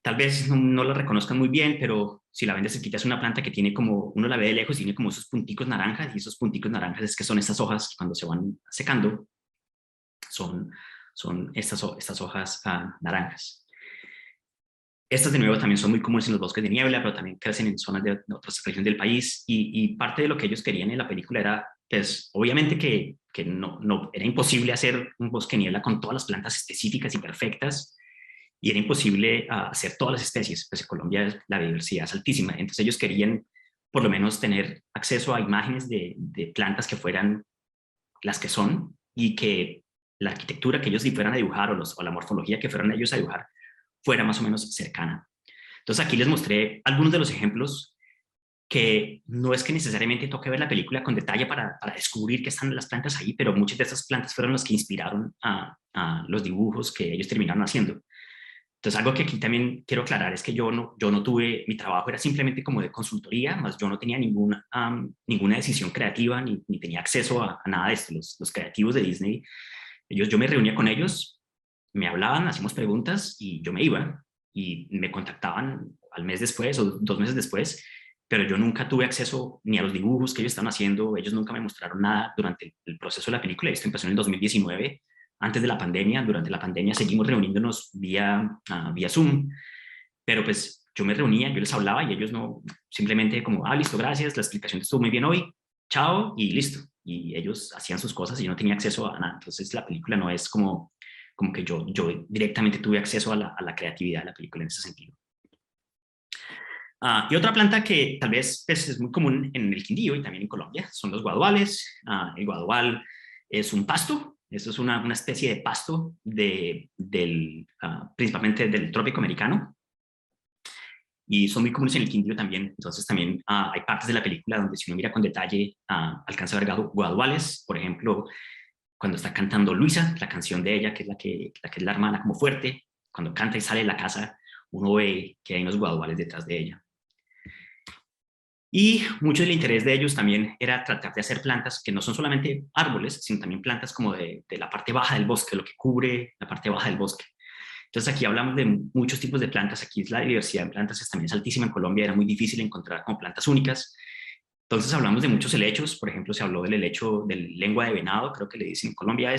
Tal vez no la reconozcan muy bien, pero si la ven de cerquita es una planta que tiene como, uno la ve de lejos y tiene como esos punticos naranjas, y esos punticos naranjas es que son estas hojas que cuando se van secando son estas hojas naranjas. Estas de nuevo también son muy comunes en los bosques de niebla, pero también crecen en zonas de otras regiones del país, y parte de lo que ellos querían en la película era, pues obviamente que no era imposible hacer un bosque de niebla con todas las plantas específicas y perfectas, y era imposible hacer todas las especies, pues en Colombia la biodiversidad es altísima. Entonces ellos querían por lo menos tener acceso a imágenes de plantas que fueran las que son, y que la arquitectura que ellos fueran a dibujar o la morfología que fueran ellos a dibujar fuera más o menos cercana. Entonces aquí les mostré algunos de los ejemplos que no es que necesariamente toque ver la película con detalle para descubrir que están las plantas ahí, pero muchas de esas plantas fueron las que inspiraron a los dibujos que ellos terminaron haciendo. Entonces, algo que aquí también quiero aclarar es que yo no tuve, mi trabajo era simplemente como de consultoría, más yo no tenía ninguna decisión creativa, ni tenía acceso a nada de esto. Los creativos de Disney, yo me reunía con ellos, me hablaban, hacíamos preguntas y yo me iba, y me contactaban al mes después o 2 meses después, pero yo nunca tuve acceso ni a los dibujos que ellos estaban haciendo. Ellos nunca me mostraron nada durante el proceso de la película. Esto empezó en el 2019, antes de la pandemia. Durante la pandemia seguimos reuniéndonos vía Zoom, pero pues yo me reunía, yo les hablaba y ellos no, simplemente como, listo, gracias, la explicación estuvo muy bien hoy, chao, y listo. Y ellos hacían sus cosas y yo no tenía acceso a nada. Entonces la película no es como que yo directamente tuve acceso a la creatividad de la película en ese sentido. Y otra planta que tal vez pues, es muy común en el Quindío y también en Colombia son los guaduales. El guadual es un pasto, eso es una especie de pasto principalmente del trópico americano, y son muy comunes en el Quindío también. Entonces también hay partes de la película donde, si uno mira con detalle, alcanza a ver guaduales. Por ejemplo, cuando está cantando Luisa, la canción de ella, que es la que es la hermana como fuerte, cuando canta y sale de la casa, uno ve que hay unos guaduales detrás de ella. Y mucho del interés de ellos también era tratar de hacer plantas que no son solamente árboles, sino también plantas como de la parte baja del bosque, lo que cubre la parte baja del bosque. Entonces aquí hablamos de muchos tipos de plantas. Aquí la diversidad de plantas también es altísima. En Colombia era muy difícil encontrar como plantas únicas. Entonces hablamos de muchos helechos. Por ejemplo, se habló del helecho del lengua de venado, creo que le dicen en Colombia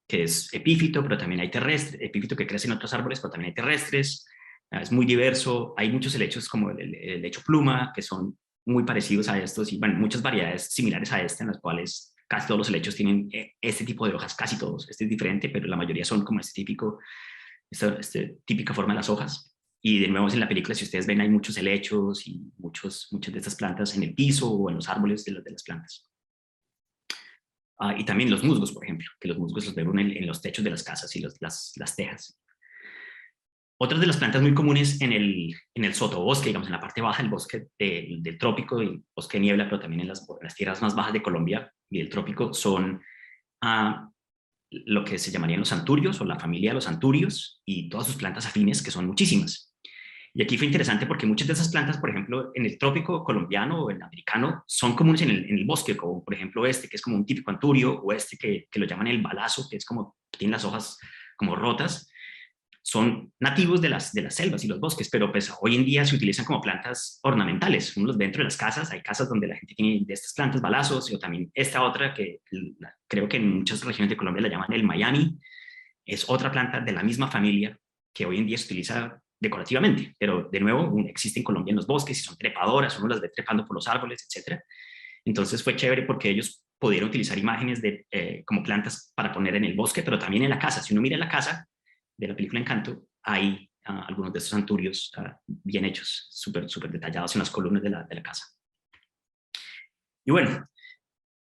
que es epífito, pero también hay terrestre, epífito que crece en otros árboles, pero también hay terrestres. Es muy diverso. Hay muchos helechos como el helecho pluma, que son muy parecidos a estos, y bueno, muchas variedades similares a este, en las cuales casi todos los helechos tienen este tipo de hojas, casi todos. Este es diferente, pero la mayoría son como esta típica forma de las hojas. Y de nuevo en la película, si ustedes ven, hay muchos helechos y muchas de estas plantas en el piso o en los árboles de las plantas. Y también los musgos, por ejemplo, que los musgos los vemos en los techos de las casas y las tejas. Otras de las plantas muy comunes en el sotobosque, digamos, en la parte baja del bosque del trópico y bosque de niebla, pero también en las tierras más bajas de Colombia y del trópico, son lo que se llamarían los anturios, o la familia de los anturios, y todas sus plantas afines, que son muchísimas. Y aquí fue interesante porque muchas de esas plantas, por ejemplo, en el trópico colombiano o en el americano, son comunes en el bosque, como por ejemplo este, que es como un típico anturio, o este que lo llaman el balazo, que es como, que tiene las hojas como rotas. son nativos de las selvas y los bosques, pero pues hoy en día se utilizan como plantas ornamentales. Uno los ve dentro de las casas, hay casas donde la gente tiene de estas plantas balazos, o también esta otra que creo que en muchas regiones de Colombia la llaman el Miami, es otra planta de la misma familia que hoy en día se utiliza decorativamente, pero de nuevo existe en Colombia en los bosques y son trepadoras, uno las ve trepando por los árboles, etcétera. Entonces fue chévere porque ellos pudieron utilizar imágenes como plantas para poner en el bosque, pero también en la casa. Si uno mira la casa de la película Encanto, hay algunos de estos anturios bien hechos, súper detallados en las columnas de la casa. Y bueno,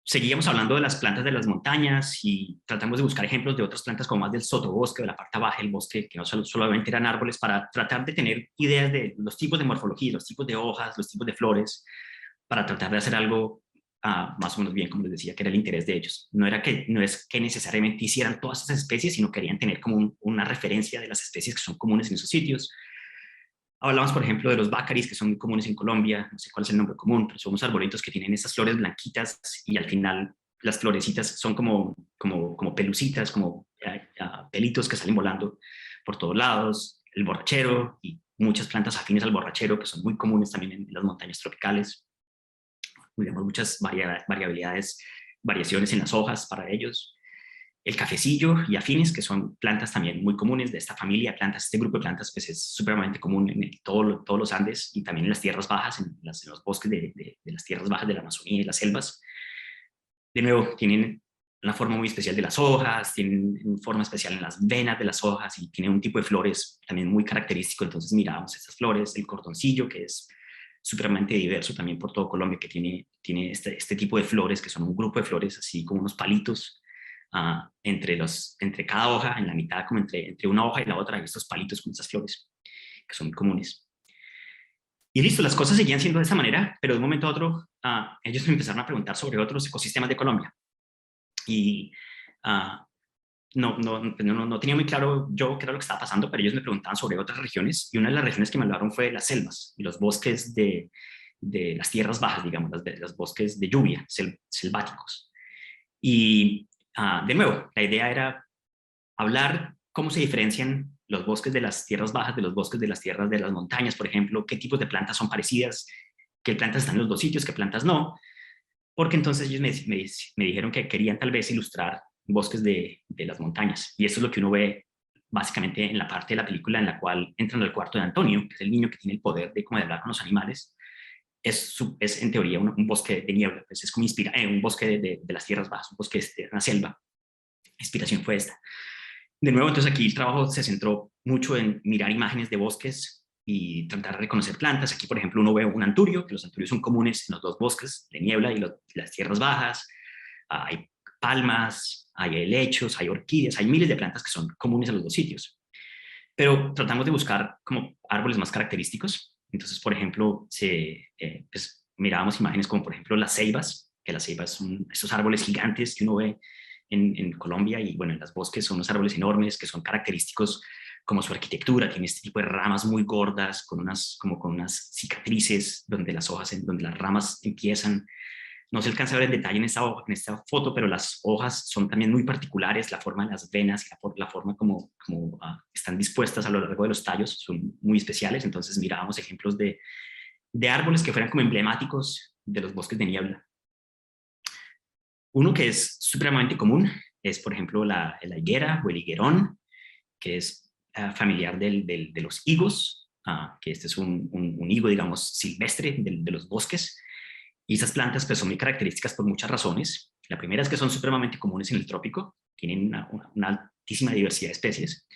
seguíamos hablando de las plantas de las montañas y tratamos de buscar ejemplos de otras plantas como más del sotobosque, de la parte baja del bosque, que no solamente eran árboles, para tratar de tener ideas de los tipos de morfología, los tipos de hojas, los tipos de flores, para tratar de hacer algo más o menos bien, como les decía, que era el interés de ellos. No es que necesariamente hicieran todas esas especies, sino querían tener como una referencia de las especies que son comunes en esos sitios. Hablamos, por ejemplo, de los bácaris, que son muy comunes en Colombia, no sé cuál es el nombre común, pero son unos arbolitos que tienen estas flores blanquitas y al final las florecitas son como pelucitas, como pelitos que salen volando por todos lados, el borrachero y muchas plantas afines al borrachero, que son muy comunes también en las montañas tropicales. Tenemos muchas variaciones en las hojas para ellos. El cafecillo y afines, que son plantas también muy comunes de esta familia de plantas. Este grupo de plantas pues, es supremamente común en todos los Andes y también en las tierras bajas, en los bosques de las tierras bajas de la Amazonía y las selvas. De nuevo, tienen una forma muy especial de las hojas, tienen una forma especial en las venas de las hojas y tienen un tipo de flores también muy característico. Entonces miramos estas flores, el cordoncillo, que es supremamente diverso también por todo Colombia, que tiene este tipo de flores, que son un grupo de flores así como unos palitos entre cada hoja, en la mitad, como entre una hoja y la otra, hay estos palitos con estas flores, que son muy comunes. Y listo, las cosas seguían siendo de esta manera, pero de un momento a otro ellos me empezaron a preguntar sobre otros ecosistemas de Colombia. Y no tenía muy claro yo qué era lo que estaba pasando, pero ellos me preguntaban sobre otras regiones, y una de las regiones que me hablaron fue las selvas y los bosques de las tierras bajas, digamos, los bosques de lluvia, selváticos. Y de nuevo, la idea era hablar cómo se diferencian los bosques de las tierras bajas de los bosques de las tierras de las montañas, por ejemplo, qué tipos de plantas son parecidas, qué plantas están en los dos sitios, qué plantas no, porque entonces ellos me dijeron que querían tal vez ilustrar bosques de las montañas, y eso es lo que uno ve básicamente en la parte de la película en la cual entran al cuarto de Antonio, que es el niño que tiene el poder de hablar con los animales. Es en teoría un bosque de niebla, pues es como un bosque de las tierras bajas, un bosque de una selva. La inspiración fue esta. De nuevo, entonces aquí el trabajo se centró mucho en mirar imágenes de bosques y tratar de reconocer plantas. Aquí, por ejemplo, uno ve un anturio, que los anturios son comunes en los dos bosques de niebla y las tierras bajas. Hay palmas, hay helechos, hay orquídeas, hay miles de plantas que son comunes a los dos sitios. Pero tratamos de buscar como árboles más característicos. Entonces, por ejemplo, pues, mirábamos imágenes como, por ejemplo, las ceibas, que las ceibas son esos árboles gigantes que uno ve en Colombia, y bueno, en los bosques son unos árboles enormes que son característicos como su arquitectura, tiene este tipo de ramas muy gordas, con unas cicatrices donde donde las ramas empiezan. No se alcanza a ver el detalle en esta foto, pero las hojas son también muy particulares, la forma de las venas, la forma como están dispuestas a lo largo de los tallos son muy especiales. Entonces mirábamos ejemplos de árboles que fueran como emblemáticos de los bosques de niebla. Uno que es supremamente común es, por ejemplo, la higuera o el higuerón, que es familiar de los higos, que este es un higo, digamos, silvestre de los bosques. Y esas plantas pues, son muy características por muchas razones. La primera es que son supremamente comunes en el trópico, tienen una altísima diversidad de especies.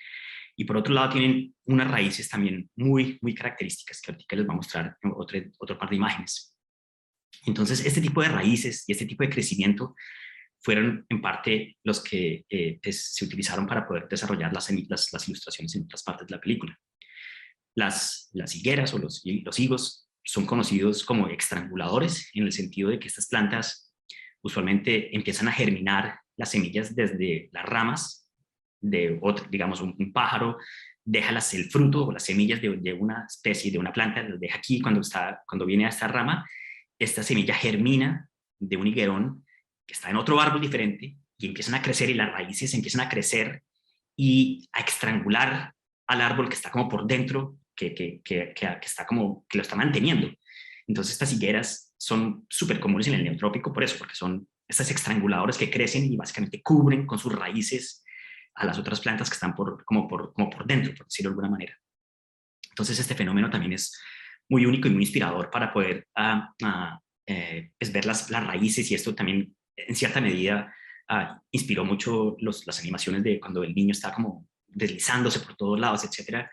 Y por otro lado tienen unas raíces también muy características, que ahorita les voy a mostrar en otro par de imágenes. Entonces, este tipo de raíces y este tipo de crecimiento fueron en parte los que pues, se utilizaron para poder desarrollar las ilustraciones en otras partes de la película. Las higueras o los higos son conocidos como estranguladores, en el sentido de que estas plantas usualmente empiezan a germinar las semillas desde las ramas de otro, digamos, un pájaro deja el fruto o las semillas de una especie, de una planta, las deja aquí. Cuando viene a esta rama, esta semilla germina de un higuerón que está en otro árbol diferente, y empiezan a crecer, y las raíces empiezan a crecer y a estrangular al árbol que está como por dentro, que está como, que lo está manteniendo. Entonces estas higueras son súper comunes en el neotrópico por eso, porque son estas estranguladoras que crecen y básicamente cubren con sus raíces a las otras plantas que están como por dentro, por decirlo de alguna manera. Entonces este fenómeno también es muy único y muy inspirador para poder pues ver las raíces, y esto también en cierta medida inspiró mucho las animaciones de cuando el niño está como deslizándose por todos lados, etcétera.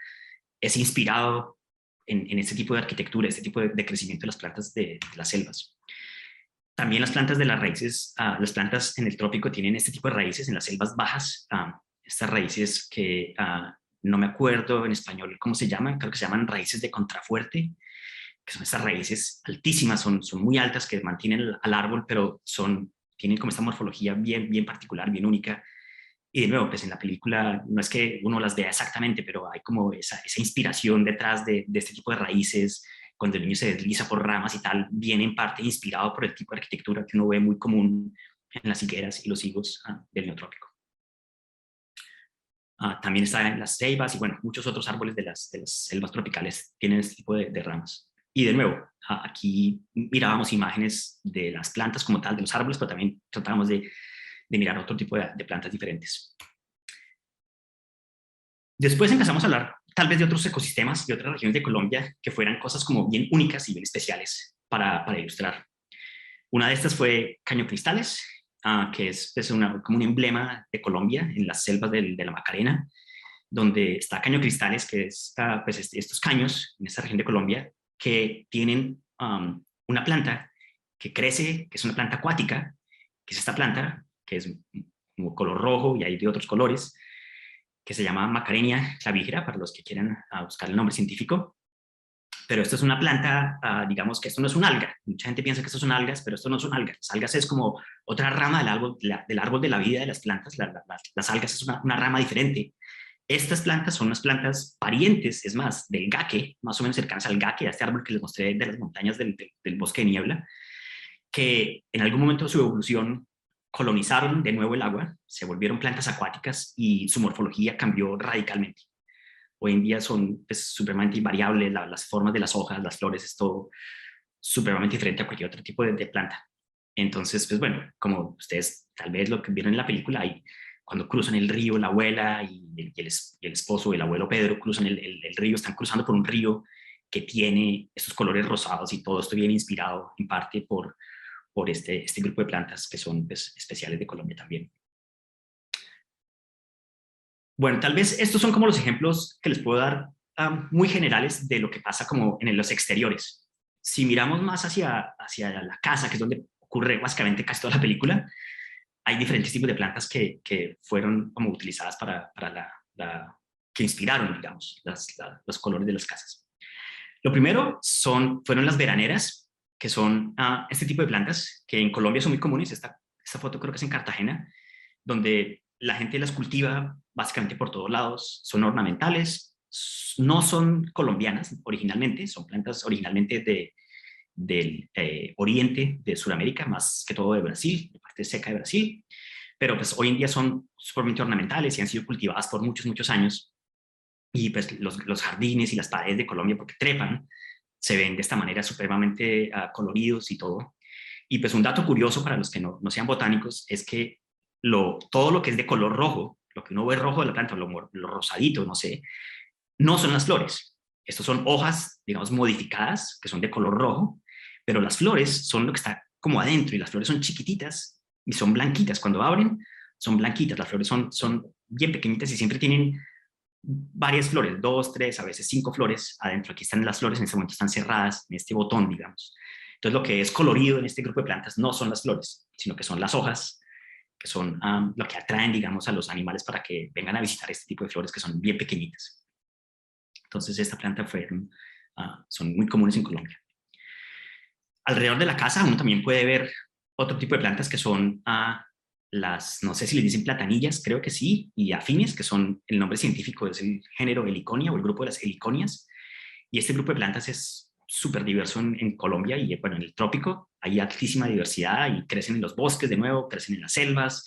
Es inspirado en este tipo de arquitectura, este tipo de crecimiento de las plantas de las selvas. También las plantas de las raíces, las plantas en el trópico tienen este tipo de raíces en las selvas bajas, estas raíces que no me acuerdo en español cómo se llaman, creo que se llaman raíces de contrafuerte, que son estas raíces altísimas, son muy altas, que mantienen al árbol, pero tienen como esta morfología bien particular, bien única. Y de nuevo, pues en la película no es que uno las vea exactamente, pero hay como esa inspiración detrás de este tipo de raíces. Cuando el niño se desliza por ramas y tal, viene en parte inspirado por el tipo de arquitectura que uno ve muy común en las higueras y los higos del neotrópico. También está en las ceibas y bueno, muchos otros árboles de las selvas tropicales tienen este tipo de ramas. Y de nuevo, aquí mirábamos imágenes de las plantas como tal, de los árboles, pero también tratábamos de mirar otro tipo de plantas diferentes. Después empezamos a hablar tal vez de otros ecosistemas y otras regiones de Colombia que fueran cosas como bien únicas y bien especiales para ilustrar. Una de estas fue Caño Cristales, que es como un emblema de Colombia en las selvas de la Macarena, donde está Caño Cristales, que es pues estos caños en esta región de Colombia que tienen una planta que crece, que es una planta acuática, que es esta planta, que es como color rojo y hay de otros colores, que se llama Macarenia clavigera, para los que quieran buscar el nombre científico. Pero esto es una planta, digamos que esto no es un alga. Mucha gente piensa que esto son algas, pero esto no son algas. Las algas es como otra rama del árbol de la vida de las plantas. Las algas es una rama diferente. Estas plantas son unas plantas parientes, es más, del gaque, más o menos cercanas al gaque, a este árbol que les mostré de las montañas del bosque de niebla, que en algún momento de su evolución colonizaron de nuevo el agua, se volvieron plantas acuáticas y su morfología cambió radicalmente. Hoy en día son pues, supremamente invariables, las formas de las hojas, las flores, es todo supremamente diferente a cualquier otro tipo de planta. Entonces, pues bueno, como ustedes tal vez lo que vieron en la película, hay, cuando cruzan el río, la abuela y el esposo, el abuelo Pedro, cruzan el río, están cruzando por un río que tiene estos colores rosados y todo esto viene inspirado en parte por este grupo de plantas que son pues, especiales de Colombia también. Bueno, tal vez estos son como los ejemplos que les puedo dar muy generales de lo que pasa como en los exteriores. Si miramos más hacia la casa, que es donde ocurre básicamente casi toda la película, hay diferentes tipos de plantas que fueron como utilizadas que inspiraron, digamos, los colores de las casas. Lo primero fueron las veraneras, que son este tipo de plantas que en Colombia son muy comunes. Esta foto creo que es en Cartagena, donde la gente las cultiva básicamente por todos lados. Son ornamentales, no son colombianas originalmente, son plantas originalmente del oriente de Sudamérica, más que todo de Brasil, de parte seca de Brasil, pero pues hoy en día son sumamente ornamentales y han sido cultivadas por muchos años. Y pues los jardines y las paredes de Colombia, porque trepan, se ven de esta manera supremamente coloridos y todo. Y pues un dato curioso para los que no sean botánicos es que todo lo que es de color rojo, lo que uno ve rojo de la planta, lo rosadito, no sé, no son las flores. Estos son hojas, digamos, modificadas, que son de color rojo, pero las flores son lo que está como adentro, y las flores son chiquititas y son blanquitas. Cuando abren, son blanquitas. Las flores son bien pequeñitas y siempre tienen varias flores, 2, 3, a veces 5 flores adentro. Aquí están las flores, en este momento están cerradas en este botón, digamos. Entonces lo que es colorido en este grupo de plantas no son las flores, sino que son las hojas, que son lo que atraen, digamos, a los animales para que vengan a visitar este tipo de flores que son bien pequeñitas. Entonces esta planta son muy comunes en Colombia. Alrededor de la casa uno también puede ver otro tipo de plantas que son no sé si les dicen platanillas, creo que sí, y afines, que son, el nombre científico es el género Heliconia o el grupo de las heliconias. Y este grupo de plantas es súper diverso en Colombia y bueno, en el trópico hay altísima diversidad y crecen en los bosques de nuevo, crecen en las selvas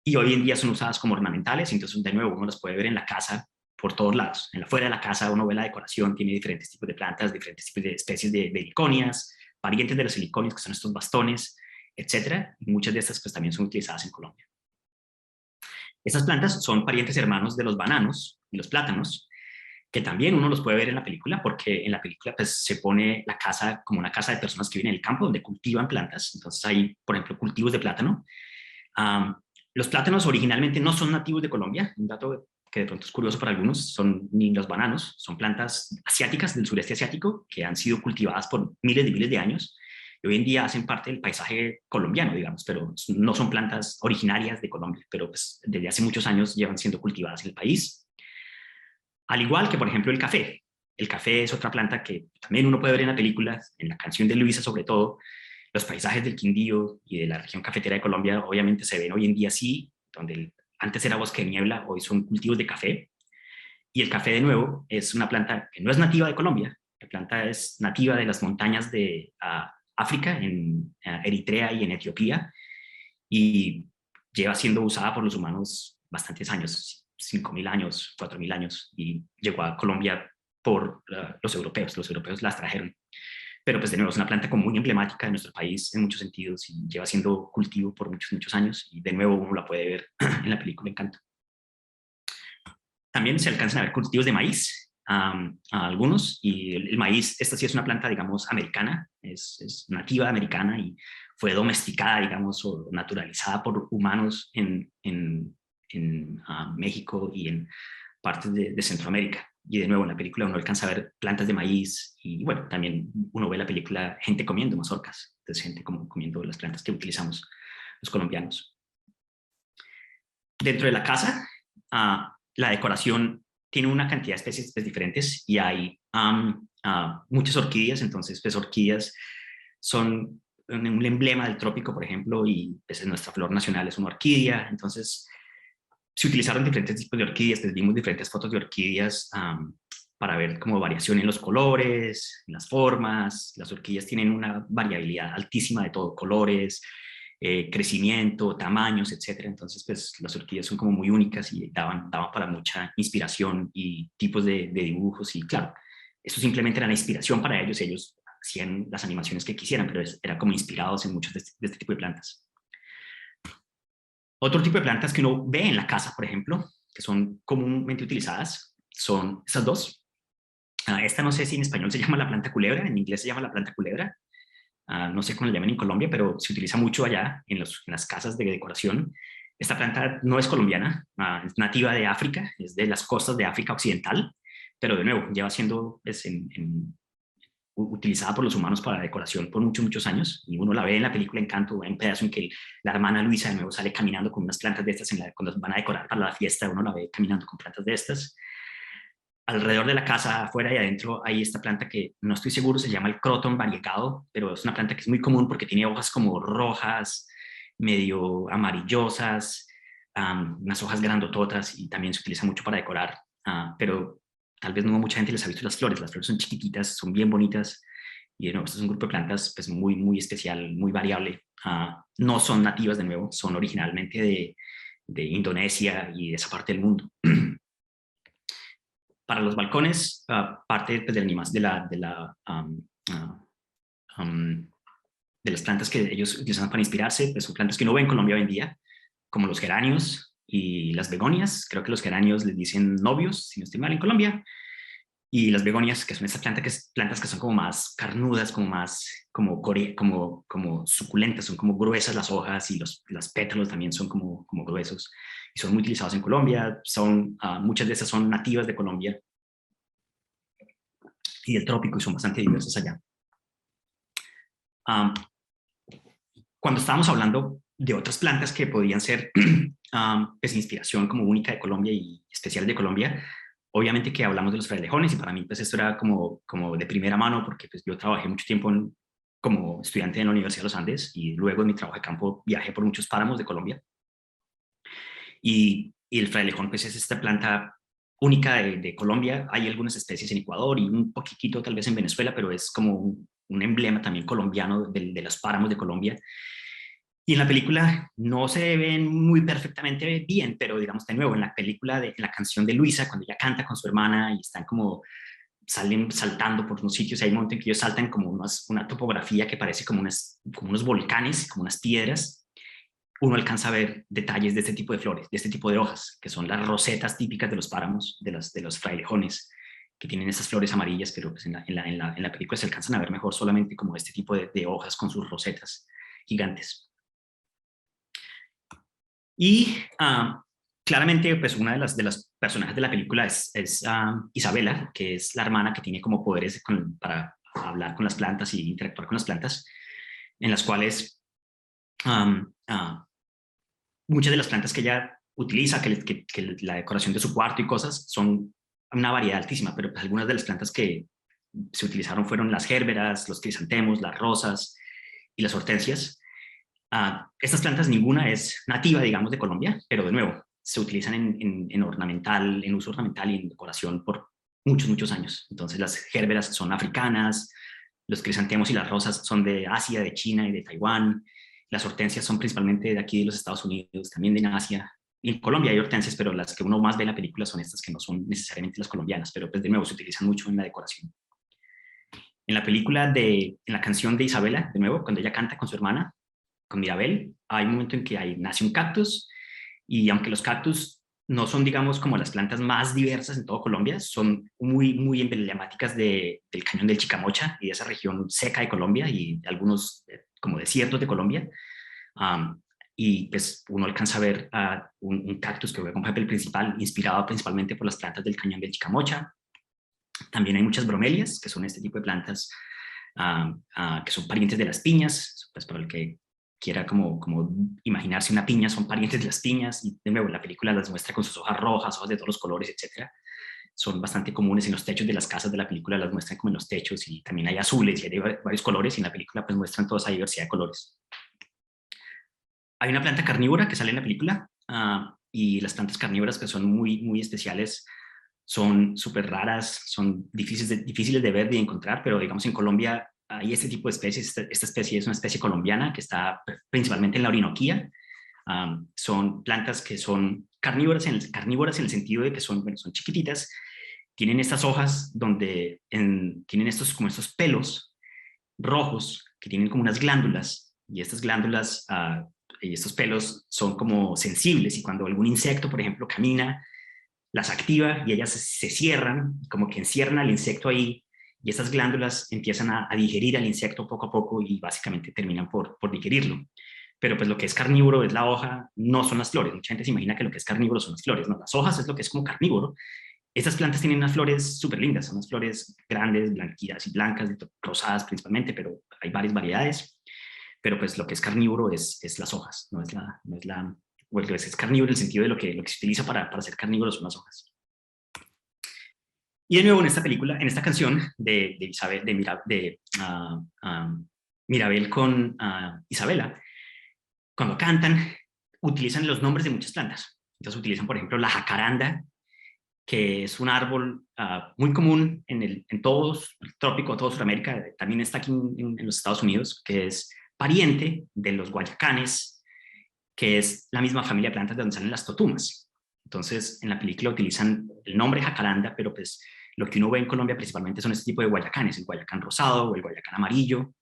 y hoy en día son usadas como ornamentales. Entonces de nuevo uno las puede ver en la casa por todos lados. En la fuera de la casa uno ve la decoración, tiene diferentes tipos de plantas, diferentes tipos de especies de heliconias, parientes de los heliconias, que son estos bastones, etcétera. Y muchas de estas pues también son utilizadas en Colombia. Estas plantas son parientes hermanos de los bananos y los plátanos, que también uno los puede ver en la película, porque en la película pues, se pone la casa como una casa de personas que viven en el campo, donde cultivan plantas. Entonces hay, por ejemplo, cultivos de plátano. Los plátanos originalmente no son nativos de Colombia, un dato que de pronto es curioso para algunos, son ni los bananos, son plantas asiáticas del sureste asiático que han sido cultivadas por miles de miles de años y hoy en día hacen parte del paisaje colombiano, digamos, pero no son plantas originarias de Colombia, pero pues, desde hace muchos años llevan siendo cultivadas en el país. Al igual que, por ejemplo, el café. El café es otra planta que también uno puede ver en la película, en la canción de Luisa sobre todo. Los paisajes del Quindío y de la región cafetera de Colombia obviamente se ven hoy en día así, donde antes era bosque de niebla, hoy son cultivos de café. Y el café, de nuevo, es una planta que no es nativa de Colombia. La planta es nativa de las montañas de África, en Eritrea y en Etiopía, y lleva siendo usada por los humanos bastantes años, 5.000 años, 4.000 años, y llegó a Colombia por los europeos las trajeron. Pero pues de nuevo es una planta como muy emblemática de nuestro país en muchos sentidos y lleva siendo cultivo por muchos años y de nuevo uno la puede ver en la película Encanto. También se alcanzan a ver cultivos de maíz, a algunos, y el maíz, esta sí es una planta, digamos, americana, es nativa americana y fue domesticada, digamos, o naturalizada por humanos en México y en partes de Centroamérica. Y de nuevo, en la película uno alcanza a ver plantas de maíz y bueno, también uno ve la película gente comiendo mazorcas, entonces gente como comiendo las plantas que utilizamos los colombianos. Dentro de la casa, la decoración tiene una cantidad de especies pues, diferentes y hay muchas orquídeas, entonces pues orquídeas son un emblema del trópico, por ejemplo, y pues, nuestra flor nacional es una orquídea, entonces se utilizaron diferentes tipos de orquídeas, les dimos diferentes fotos de orquídeas para ver como variación en los colores, en las formas. Las orquídeas tienen una variabilidad altísima de todo, colores, crecimiento, tamaños, etcétera. Entonces, pues las orquídeas son como muy únicas y daban para mucha inspiración y tipos de dibujos. Y claro, eso simplemente era la inspiración para ellos. Ellos hacían las animaciones que quisieran, pero era como inspirados en muchos de este tipo de plantas. Otro tipo de plantas que uno ve en la casa, por ejemplo, que son comúnmente utilizadas, son esas dos. Esta no sé si en español se llama la planta culebra, en inglés se llama la planta culebra. No sé cómo le llaman en Colombia, pero se utiliza mucho allá en las casas de decoración. Esta planta no es colombiana, es nativa de África, es de las costas de África Occidental, pero de nuevo, lleva siendo utilizada por los humanos para decoración por muchos años, y uno la ve en la película Encanto, hay un pedazo en que la hermana Luisa de nuevo sale caminando con unas plantas de estas cuando van a decorar para la fiesta, uno la ve caminando con plantas de estas. Alrededor de la casa, afuera y adentro, hay esta planta que no estoy seguro, se llama el croton variegado, pero es una planta que es muy común porque tiene hojas como rojas, medio amarillosas, unas hojas grandototas y también se utiliza mucho para decorar, pero tal vez no mucha gente les ha visto las flores son chiquititas, son bien bonitas y no, este es un grupo de plantas pues muy especial, muy variable. No son nativas de nuevo, son originalmente de Indonesia y de esa parte del mundo. Para los balcones, parte pues, de las plantas que ellos utilizan para inspirarse, pues son plantas que no ven en Colombia hoy en día, como los geranios y las begonias. Creo que los geranios les dicen novios, si no estoy mal, en Colombia. Y las begonias, que son estas plantas que son como más carnudas, como más como suculentas, son como gruesas las hojas y los pétalos también son como gruesos y son muy utilizados en Colombia. Muchas de esas son nativas de Colombia y del trópico y son bastante diversas allá. Cuando estábamos hablando de otras plantas que podían ser pues, inspiración como única de Colombia y especial de Colombia, obviamente que hablamos de los frailejones y para mí pues esto era como de primera mano porque pues, yo trabajé mucho tiempo como estudiante en la Universidad de los Andes y luego en mi trabajo de campo viajé por muchos páramos de Colombia. Y el frailejón pues es esta planta única de Colombia. Hay algunas especies en Ecuador y un poquitito tal vez en Venezuela, pero es como un emblema también colombiano de los páramos de Colombia. Y en la película no se ven muy perfectamente bien, pero digamos de nuevo, en la película, en la canción de Luisa, cuando ella canta con su hermana y están como, salen saltando por unos sitios, hay un momento en que ellos saltan como una topografía que parece como, como unos volcanes, como unas piedras. Uno alcanza a ver detalles de este tipo de flores, de este tipo de hojas, que son las rosetas típicas de los páramos, de los frailejones, que tienen esas flores amarillas, pero pues en la película se alcanzan a ver mejor solamente como este tipo de hojas con sus rosetas gigantes. Y claramente, pues una de las personajes de la película es Isabela, que es la hermana que tiene como poderes para hablar con las plantas y interactuar con las plantas, en las cuales muchas de las plantas que ella utiliza, que la decoración de su cuarto y cosas, son una variedad altísima, pero pues algunas de las plantas que se utilizaron fueron las gérberas, los crisantemos, las rosas y las hortensias. Estas plantas ninguna es nativa, digamos, de Colombia, pero de nuevo, se utilizan en ornamental, en uso ornamental y en decoración por muchos, muchos años. Entonces las gérberas son africanas, los crisantemos y las rosas son de Asia, de China y de Taiwán. Las hortensias son principalmente de aquí de los Estados Unidos, también de Asia. Y en Colombia hay hortensias, pero las que uno más ve en la película son estas que no son necesariamente las colombianas, pero pues de nuevo se utilizan mucho en la decoración. En la película en la canción de Isabela, de nuevo, cuando ella canta con su hermana, con Mirabel, hay un momento en que nace un cactus, y aunque los cactus no son, digamos, como las plantas más diversas en todo Colombia, son muy, muy emblemáticas del cañón del Chicamocha y de esa región seca de Colombia y de algunos como desiertos de Colombia. Y pues uno alcanza a ver un cactus que fue como papel principal, inspirado principalmente por las plantas del cañón del Chicamocha. También hay muchas bromelias, que son este tipo de plantas que son parientes de las piñas, pues para el que quiera como imaginarse una piña, son parientes de las piñas, y de nuevo la película las muestra con sus hojas rojas, hojas de todos los colores, etcétera. Son bastante comunes en los techos de las casas de la película, las muestran como en los techos, y también hay azules y hay varios colores, y en la película pues muestran toda esa diversidad de colores. Hay una planta carnívora que sale en la película, y las plantas carnívoras que son muy, muy especiales, son súper raras, son difíciles de ver y de encontrar, pero digamos en Colombia hay este tipo de especies. Esta especie es una especie colombiana que está principalmente en la Orinoquía. Son plantas que son carnívoras en el sentido de que son, bueno, son chiquititas, tienen estas hojas donde tienen como estos pelos rojos que tienen como unas glándulas, y estas glándulas y estos pelos son como sensibles, y cuando algún insecto, por ejemplo, camina, las activa y ellas se cierran, como que encierran al insecto ahí, y estas glándulas empiezan a digerir al insecto poco a poco y básicamente terminan por digerirlo. Pero pues lo que es carnívoro es la hoja, no son las flores. Mucha gente se imagina que lo que es carnívoro son las flores, no, las hojas es lo que es como carnívoro. Estas plantas tienen unas flores súper lindas, son unas flores grandes, blanquitas y blancas, rosadas principalmente, pero hay varias variedades. Pero pues lo que es carnívoro es las hojas, o el que es carnívoro en el sentido de lo que se utiliza para ser carnívoro son las hojas. Y de nuevo en esta película, en esta canción de Isabel, Mirabel con Isabela, cuando cantan, utilizan los nombres de muchas plantas. Entonces utilizan, por ejemplo, la jacaranda, que es un árbol muy común en todos, el trópico, toda Sudamérica, también está aquí en los Estados Unidos, que es pariente de los guayacanes, que es la misma familia de plantas de donde salen las totumas. Entonces, en la película utilizan el nombre jacaranda, pero pues lo que uno ve en Colombia principalmente son este tipo de guayacanes, el guayacán rosado o el guayacán amarillo,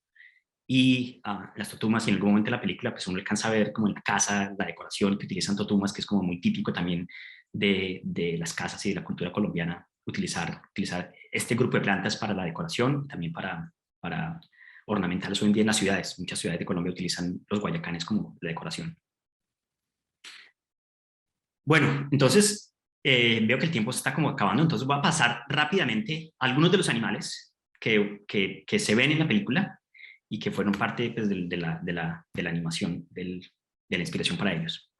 y las totumas, y en algún momento de la película pues uno alcanza a ver como en la casa, la decoración que utilizan totumas, que es como muy típico también de las casas y de la cultura colombiana, utilizar este grupo de plantas para la decoración, también para ornamentales. Hoy en día en las ciudades, muchas ciudades de Colombia utilizan los guayacanes como la decoración. Bueno, entonces veo que el tiempo se está como acabando, entonces voy a pasar rápidamente a algunos de los animales que se ven en la película y que fueron parte pues, de la animación, de la inspiración para ellos.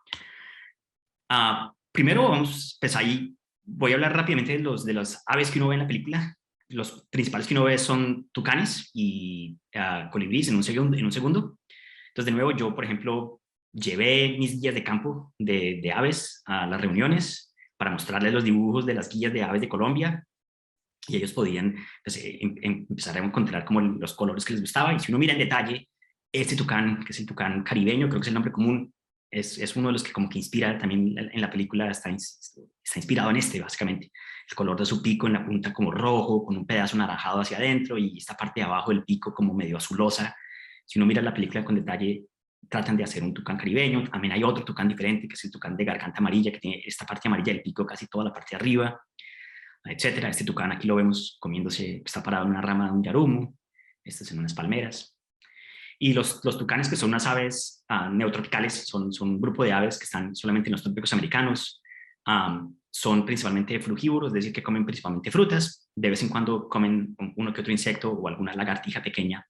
Primero vamos, pues ahí voy a hablar rápidamente de las aves que uno ve en la película. Los principales que uno ve son tucanes y colibríes en un segundo. Entonces, de nuevo, yo, por ejemplo, llevé mis guías de campo de aves a las reuniones para mostrarles los dibujos de las guías de aves de Colombia, y ellos podían pues, empezar a encontrar como los colores que les gustaba. Y si uno mira en detalle, Este tucán, que es el tucán caribeño, creo que es el nombre común, es uno de los que como que inspira también en la película, está inspirado en este, básicamente. El color de su pico en la punta como rojo, con un pedazo anaranjado hacia adentro, y esta parte de abajo del pico como medio azulosa. Si uno mira la película con detalle, tratan de hacer un tucán caribeño. También hay otro tucán diferente, que es el tucán de garganta amarilla, que tiene esta parte amarilla del pico, casi toda la parte de arriba, etcétera. Este tucán aquí lo vemos comiéndose, está parado en una rama de un yarumo, este es en unas palmeras. Y los tucanes, que son unas aves neotropicales, son un grupo de aves que están solamente en los trópicos americanos. Son principalmente frugívoros, es decir, que comen principalmente frutas. De vez en cuando comen uno que otro insecto o alguna lagartija pequeña.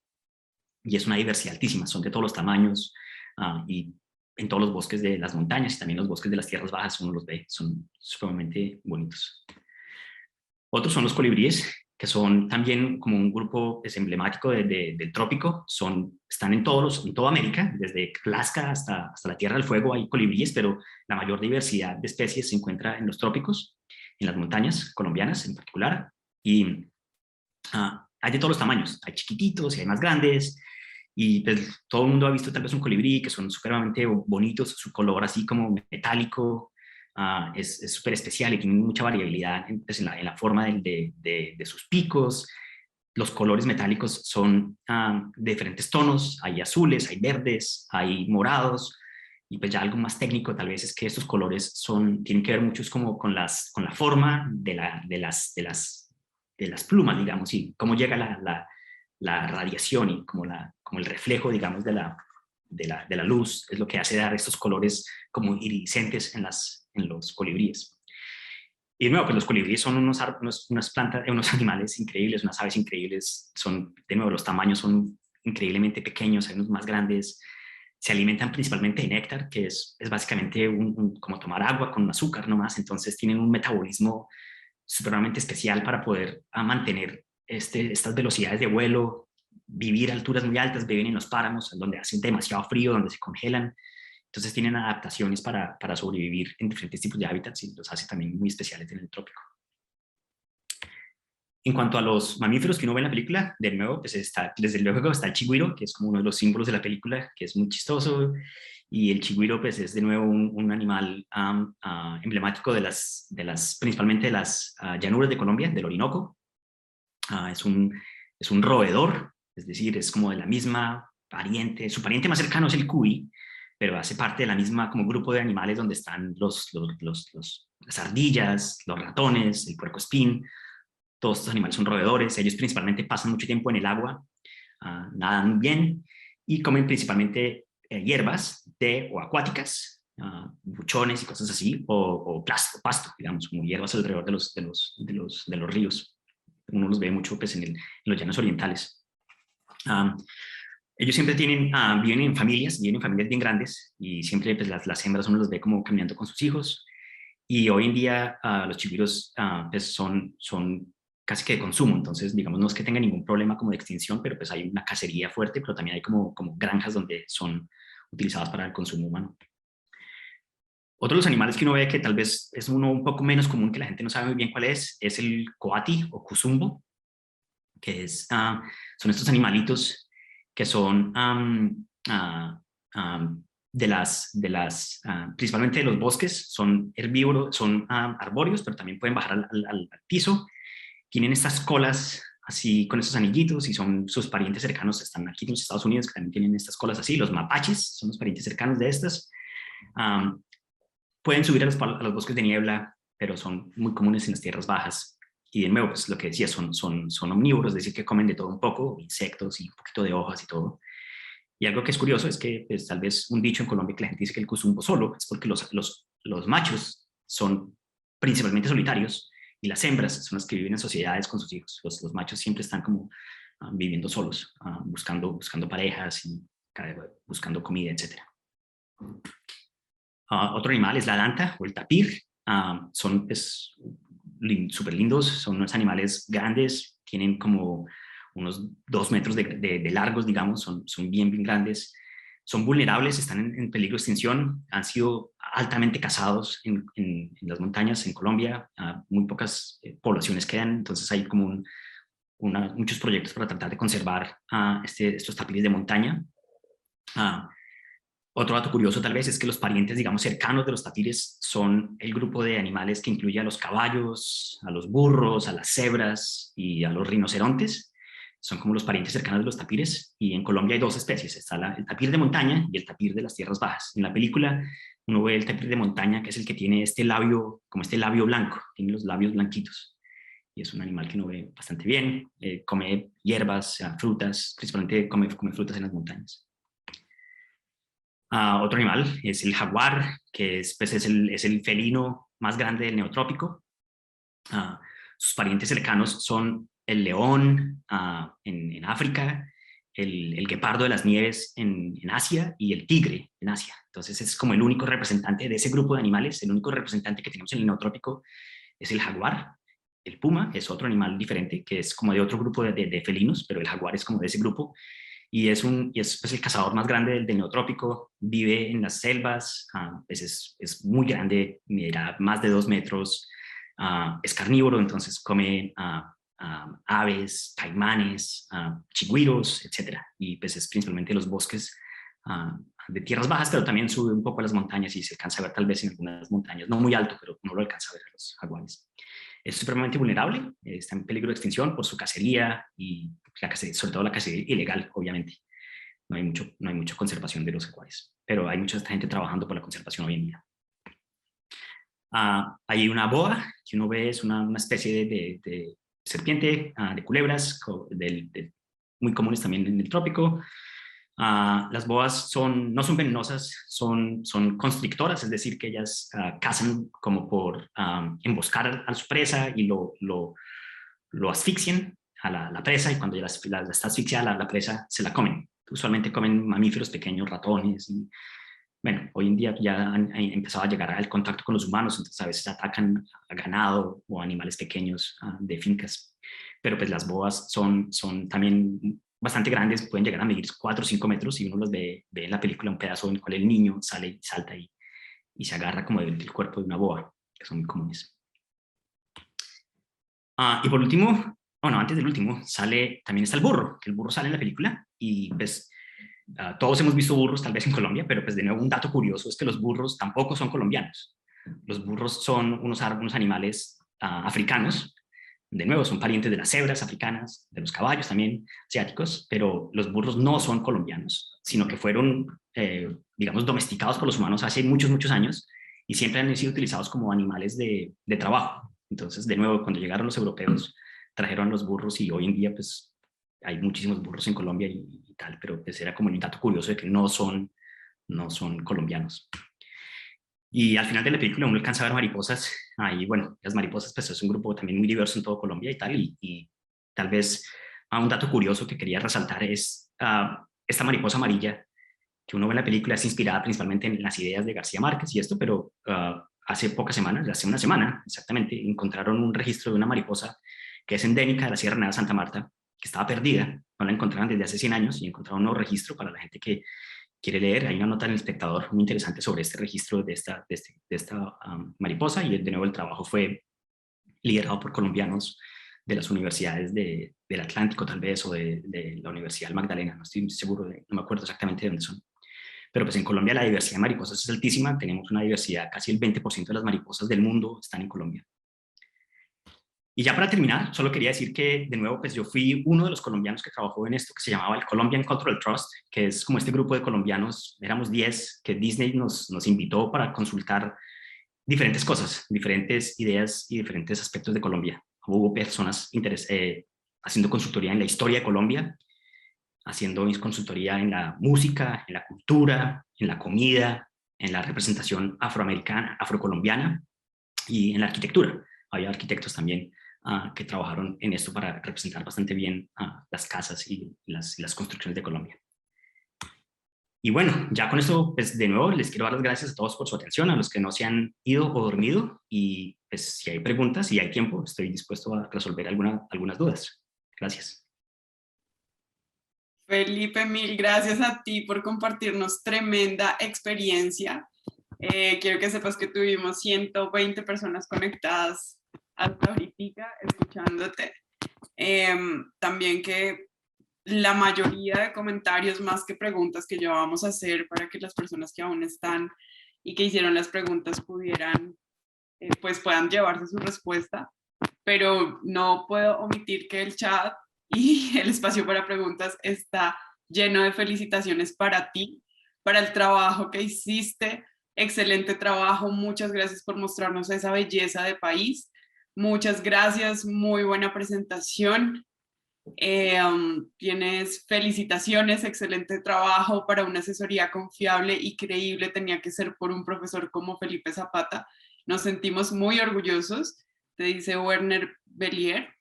Y es una diversidad altísima, son de todos los tamaños, y en todos los bosques de las montañas y también los bosques de las tierras bajas uno los ve, son sumamente bonitos. Otros son los colibríes, que son también como un grupo emblemático del trópico. Están en toda América, desde Alaska hasta la Tierra del Fuego hay colibríes, pero la mayor diversidad de especies se encuentra en los trópicos, en las montañas colombianas en particular, y hay de todos los tamaños, hay chiquititos y hay más grandes, y pues, todo el mundo ha visto tal vez un colibrí, que son supremamente bonitos, su color así como metálico, es súper especial y tiene mucha variabilidad pues, en la forma de sus picos. Los colores metálicos son de diferentes tonos, hay azules, hay verdes, hay morados, y pues ya algo más técnico tal vez es que estos colores tienen que ver mucho como con la forma de las plumas, digamos, y cómo llega la radiación y como el reflejo, digamos, de la luz, es lo que hace dar estos colores como iridiscentes en los colibríes. Y de nuevo, pues los colibríes son unas plantas, unos animales increíbles, unas aves increíbles, de nuevo, los tamaños son increíblemente pequeños, hay unos más grandes, se alimentan principalmente de néctar, que es básicamente como tomar agua con azúcar nomás, entonces tienen un metabolismo supremamente especial para poder mantener estas velocidades de vuelo, vivir a alturas muy altas, viven en los páramos, donde hace demasiado frío, donde se congelan. Entonces tienen adaptaciones para sobrevivir en diferentes tipos de hábitats y los hace también muy especiales en el trópico. En cuanto a los mamíferos que uno ve en la película, de nuevo, pues desde luego está el chigüiro, que es como uno de los símbolos de la película, que es muy chistoso, y el chigüiro pues es de nuevo un animal emblemático principalmente de las llanuras de Colombia, del Orinoco. Es un roedor, es decir, es como de la misma pariente, su pariente más cercano es el cuy, pero hace parte de la misma como grupo de animales donde están las ardillas, los ratones, el puercoespín. Todos estos animales son roedores, ellos principalmente pasan mucho tiempo en el agua, nadan bien y comen principalmente hierbas o acuáticas, buchones y cosas así, o pasto, digamos, como hierbas alrededor de los ríos. Uno los ve mucho pues, en los llanos orientales. Ellos siempre viven en familias bien grandes, y siempre pues, las hembras uno los ve como caminando con sus hijos, y hoy en día los chigüiros pues, son casi que de consumo, entonces digamos no es que tenga ningún problema como de extinción, pero pues hay una cacería fuerte, pero también hay como granjas donde son utilizadas para el consumo humano. Otro de los animales que uno ve que tal vez es uno un poco menos común, que la gente no sabe muy bien cuál es el coati o cuzumbo, que son estos animalitos que son principalmente de los bosques, son herbívoros, son arbóreos, pero también pueden bajar al piso. Tienen estas colas así con estos anillitos y son sus parientes cercanos, están aquí en los Estados Unidos, que también tienen estas colas así. Los mapaches son los parientes cercanos de estas. Pueden subir a los bosques de niebla, pero son muy comunes en las tierras bajas. Y de nuevo, pues lo que decía, son omnívoros, es decir, que comen de todo un poco, insectos y un poquito de hojas y todo. Y algo que es curioso es que pues, tal vez un dicho en Colombia que la gente dice que el cuzumbo solo es porque los machos son principalmente solitarios y las hembras son las que viven en sociedades con sus hijos. Los machos siempre están como viviendo solos, buscando parejas y buscando comida, etc. Otro animal es la danta o el tapir. Son súper lindos, son unos animales grandes, tienen como unos 2 metros de largos, digamos, son bien grandes, son vulnerables, están en peligro de extinción, han sido altamente cazados en las montañas en Colombia, muy pocas poblaciones quedan, entonces hay como muchos proyectos para tratar de conservar estos tapires de montaña. Otro dato curioso tal vez es que los parientes, digamos, cercanos de los tapires son el grupo de animales que incluye a los caballos, a los burros, a las cebras y a los rinocerontes. Son como los parientes cercanos de los tapires, y en Colombia hay dos especies, está el tapir de montaña y el tapir de las tierras bajas. En la película uno ve el tapir de montaña, que es el que tiene este labio, como este labio blanco, tiene los labios blanquitos, y es un animal que uno ve bastante bien, come hierbas, frutas, principalmente come frutas en las montañas. Otro animal es el jaguar, que pues es el felino más grande del neotrópico. Sus parientes cercanos son el león en África, el guepardo de las nieves en Asia y el tigre en Asia. Entonces es como el único representante de ese grupo de animales, el único representante que tenemos en el neotrópico es el jaguar. El puma es otro animal diferente, que es como de otro grupo de felinos, pero el jaguar es como de ese grupo. Y es pues, el cazador más grande del neotrópico, vive en las selvas, pues es muy grande, mide más de 2 metros, es carnívoro, entonces come aves, caimanes, chigüiros, etc. Y pues es principalmente los bosques de tierras bajas, pero también sube un poco a las montañas y se alcanza a ver tal vez en algunas montañas, no muy alto, pero uno lo alcanza a ver a los jaguares. Es supremamente vulnerable, está en peligro de extinción por su cacería y sobre todo la cacería ilegal, obviamente. No hay mucha conservación de los jaguares, pero hay mucha gente trabajando por la conservación hoy en día. Hay una boa, que uno ve, es una especie de serpiente, de culebras, muy comunes también en el trópico. Las boas no son venenosas, son constrictoras, es decir, que ellas cazan como por emboscar a su presa y lo asfixian a la presa, y cuando ya está asfixiada la presa, se la comen. Usualmente comen mamíferos pequeños, ratones, y bueno, hoy en día ya han empezado a llegar al contacto con los humanos, entonces a veces atacan a ganado o animales pequeños de fincas. Pero pues las boas son también bastante grandes, pueden llegar a medir 4 o 5 metros, y uno los ve en la película un pedazo en el cual el niño sale y salta y se agarra como del cuerpo de una boa, que son muy comunes. Y por último, bueno, antes del último, también está el burro, que el burro sale en la película, y pues todos hemos visto burros tal vez en Colombia, pero pues de nuevo un dato curioso es que los burros tampoco son colombianos. Los burros son unos animales africanos, de nuevo son parientes de las cebras africanas, de los caballos también asiáticos, pero los burros no son colombianos, sino que fueron, digamos, domesticados por los humanos hace muchos, muchos años, y siempre han sido utilizados como animales de trabajo. Entonces, de nuevo, cuando llegaron los europeos, trajeron los burros, y hoy en día pues hay muchísimos burros en Colombia y tal, pero pues era como un dato curioso de que no son colombianos. Y al final de la película uno alcanza a ver mariposas. Ahí, bueno, las mariposas pues es un grupo también muy diverso en todo Colombia y tal, y tal vez un dato curioso que quería resaltar es esta mariposa amarilla que uno ve en la película es inspirada principalmente en las ideas de García Márquez y esto, pero hace pocas semanas, hace una semana exactamente, encontraron un registro de una mariposa que es endémica de la Sierra Nevada de Santa Marta, que estaba perdida, no la encontraron desde hace 100 años, y encontraron un nuevo registro para la gente que quiere leer. Hay una nota en El Espectador muy interesante sobre este registro de esta mariposa, y de nuevo el trabajo fue liderado por colombianos de las universidades del Atlántico tal vez, o de la Universidad del Magdalena, no estoy seguro, no me acuerdo exactamente de dónde son. Pero pues en Colombia la diversidad de mariposas es altísima, tenemos una diversidad, casi el 20% de las mariposas del mundo están en Colombia. Y ya para terminar, solo quería decir que, de nuevo, pues yo fui uno de los colombianos que trabajó en esto que se llamaba el Colombian Cultural Trust, que es como este grupo de colombianos, éramos 10, que Disney nos invitó para consultar diferentes cosas, diferentes ideas y diferentes aspectos de Colombia. Hubo personas haciendo consultoría en la historia de Colombia, haciendo consultoría en la música, en la cultura, en la comida, en la representación afroamericana, afrocolombiana, y en la arquitectura. Había arquitectos también que trabajaron en esto para representar bastante bien las casas y las construcciones de Colombia. Y bueno, ya con esto, pues de nuevo les quiero dar las gracias a todos por su atención, a los que no se han ido o dormido, y pues si hay preguntas, si hay tiempo, estoy dispuesto a resolver algunas dudas. Gracias. Felipe, mil gracias a ti por compartirnos tremenda experiencia. Quiero que sepas que tuvimos 120 personas conectadas hasta ahorita escuchándote. También que la mayoría de comentarios, más que preguntas que llevábamos a hacer para que las personas que aún están y que hicieron las preguntas pudieran, pues puedan llevarse su respuesta, pero no puedo omitir que el chat y el espacio para preguntas está lleno de felicitaciones para ti, para el trabajo que hiciste. Excelente trabajo, muchas gracias por mostrarnos esa belleza de país. Muchas gracias, muy buena presentación. Tienes felicitaciones, excelente trabajo para una asesoría confiable y creíble. Tenía que ser por un profesor como Felipe Zapata. Nos sentimos muy orgullosos, te dice Werner Bellier.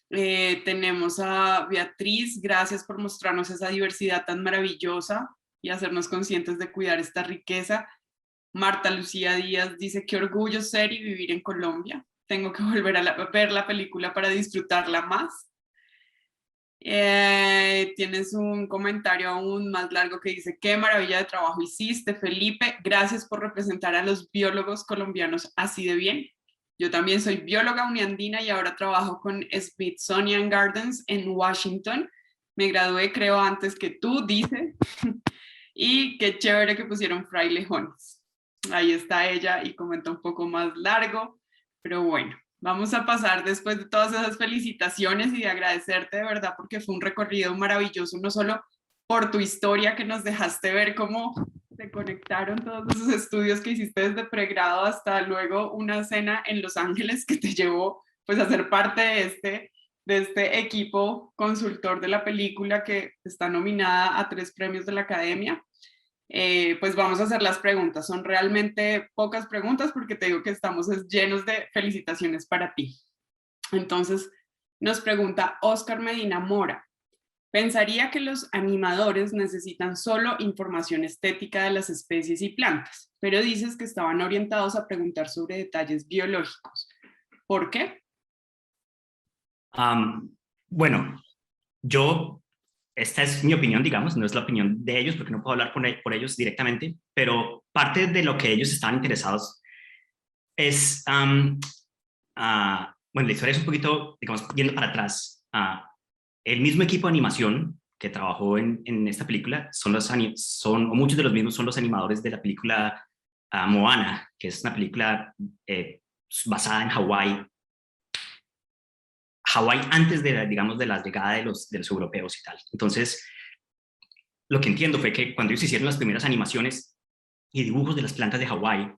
Tenemos a Beatriz, gracias por mostrarnos esa diversidad tan maravillosa y hacernos conscientes de cuidar esta riqueza. Marta Lucía Díaz dice, qué orgullo ser y vivir en Colombia. Tengo que volver a ver la película para disfrutarla más. Tienes un comentario aún más largo que dice, qué maravilla de trabajo hiciste, Felipe. Gracias por representar a los biólogos colombianos así de bien. Yo también soy bióloga uniandina y ahora trabajo con Smithsonian Gardens en Washington. Me gradué, creo, antes que tú, dice. Y qué chévere que pusieron frailejones. Ahí está ella y comenta un poco más largo, pero bueno. Vamos a pasar después de todas esas felicitaciones y de agradecerte de verdad porque fue un recorrido maravilloso, no solo por tu historia que nos dejaste ver cómo se conectaron todos esos estudios que hiciste desde pregrado hasta luego una cena en Los Ángeles que te llevó pues a ser parte de este equipo consultor de la película que está nominada a 3 premios de la Academia. Pues vamos a hacer las preguntas. Son realmente pocas preguntas porque te digo que estamos llenos de felicitaciones para ti. Entonces, nos pregunta Oscar Medina Mora. Pensaría que los animadores necesitan solo información estética de las especies y plantas, pero dices que estaban orientados a preguntar sobre detalles biológicos. ¿Por qué? Bueno, esta es mi opinión, digamos, no es la opinión de ellos, porque no puedo hablar por ellos directamente, pero parte de lo que ellos estaban interesados es, bueno, la historia es un poquito, digamos, yendo para atrás. El mismo equipo de animación que trabajó en esta película o muchos de los mismos son los animadores de la película Moana, que es una película basada en Hawái antes de, digamos, de la llegada de los europeos y tal. Entonces, lo que entiendo fue que cuando ellos hicieron las primeras animaciones y dibujos de las plantas de Hawái,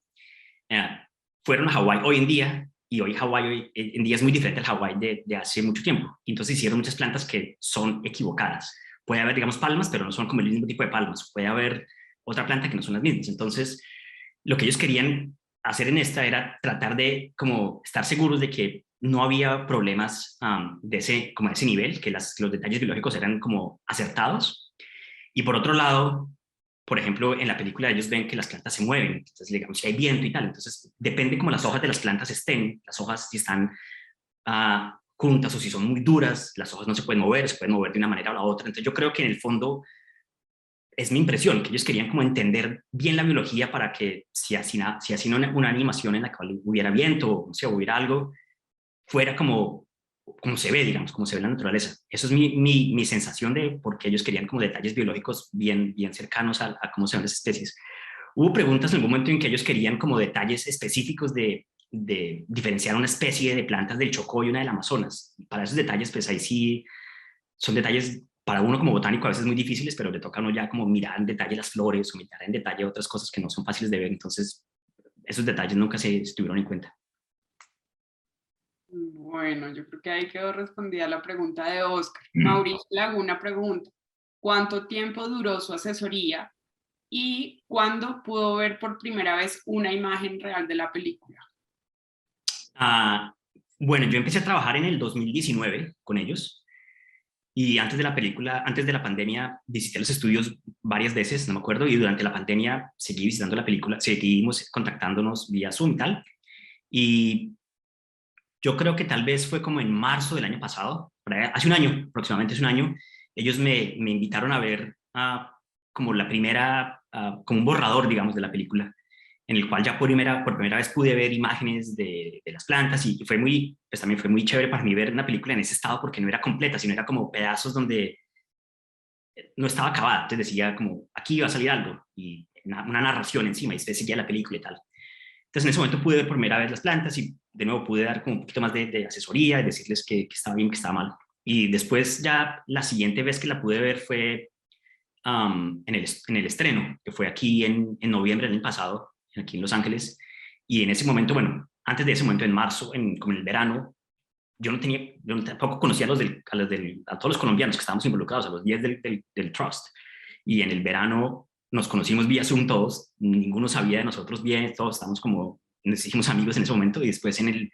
fueron a Hawái hoy en día, y hoy Hawái en día es muy diferente al Hawái de hace mucho tiempo. Entonces hicieron muchas plantas que son equivocadas. Puede haber, digamos, palmas, pero no son como el mismo tipo de palmas. Puede haber otra planta que no son las mismas. Entonces, lo que ellos querían hacer en esta era tratar de como estar seguros de que no había problemas de ese nivel, que los detalles biológicos eran como acertados. Y por otro lado, por ejemplo, en la película ellos ven que las plantas se mueven, entonces digamos si hay viento y tal, entonces depende cómo las hojas de las plantas estén, las hojas si están juntas o si son muy duras, las hojas no se pueden mover de una manera o la otra. Entonces yo creo que en el fondo es mi impresión, que ellos querían como entender bien la biología para que si hacían una animación en la cual hubiera viento o hubiera algo, fuera como se ve, digamos, como se ve en la naturaleza. Eso es mi sensación de por qué ellos querían como detalles biológicos bien cercanos a cómo se ven las especies. Hubo preguntas en algún momento en que ellos querían como detalles específicos de diferenciar una especie de plantas del Chocó y una del Amazonas. Para esos detalles, pues ahí sí son detalles para uno como botánico a veces muy difíciles, pero le toca a uno ya como mirar en detalle las flores o mirar en detalle otras cosas que no son fáciles de ver. Entonces, esos detalles nunca se tuvieron en cuenta. Bueno, yo creo que ahí quedó respondida la pregunta de Oscar. Mauricio Laguna pregunta, ¿cuánto tiempo duró su asesoría y cuándo pudo ver por primera vez una imagen real de la película? Bueno, yo empecé a trabajar en el 2019 con ellos y antes de la pandemia, visité los estudios varias veces, no me acuerdo, y durante la pandemia seguí visitando la película, seguimos contactándonos vía Zoom y tal, y yo creo que tal vez fue como en marzo del año pasado, hace un año, aproximadamente hace un año, ellos me invitaron a ver como la primera, como un borrador, digamos, de la película, en el cual ya por primera vez pude ver imágenes de las plantas y fue pues también fue muy chévere para mí ver una película en ese estado porque no era completa, sino era como pedazos donde no estaba acabada, entonces decía como, aquí va a salir algo, y una narración encima, y después seguía la película y tal. Entonces en ese momento pude ver por primera vez las plantas y de nuevo pude dar como un poquito más de asesoría y decirles que estaba bien, que estaba mal. Y después ya la siguiente vez que la pude ver fue en el estreno, que fue aquí en noviembre del año pasado, aquí en Los Ángeles. Y en ese momento, bueno, antes de ese momento, en marzo, como en el verano, yo tampoco conocía a todos los colombianos que estábamos involucrados, a los 10 del Trust. Y en el verano nos conocimos vía Zoom todos, ninguno sabía de nosotros bien, todos estábamos como, nos hicimos amigos en ese momento, y después en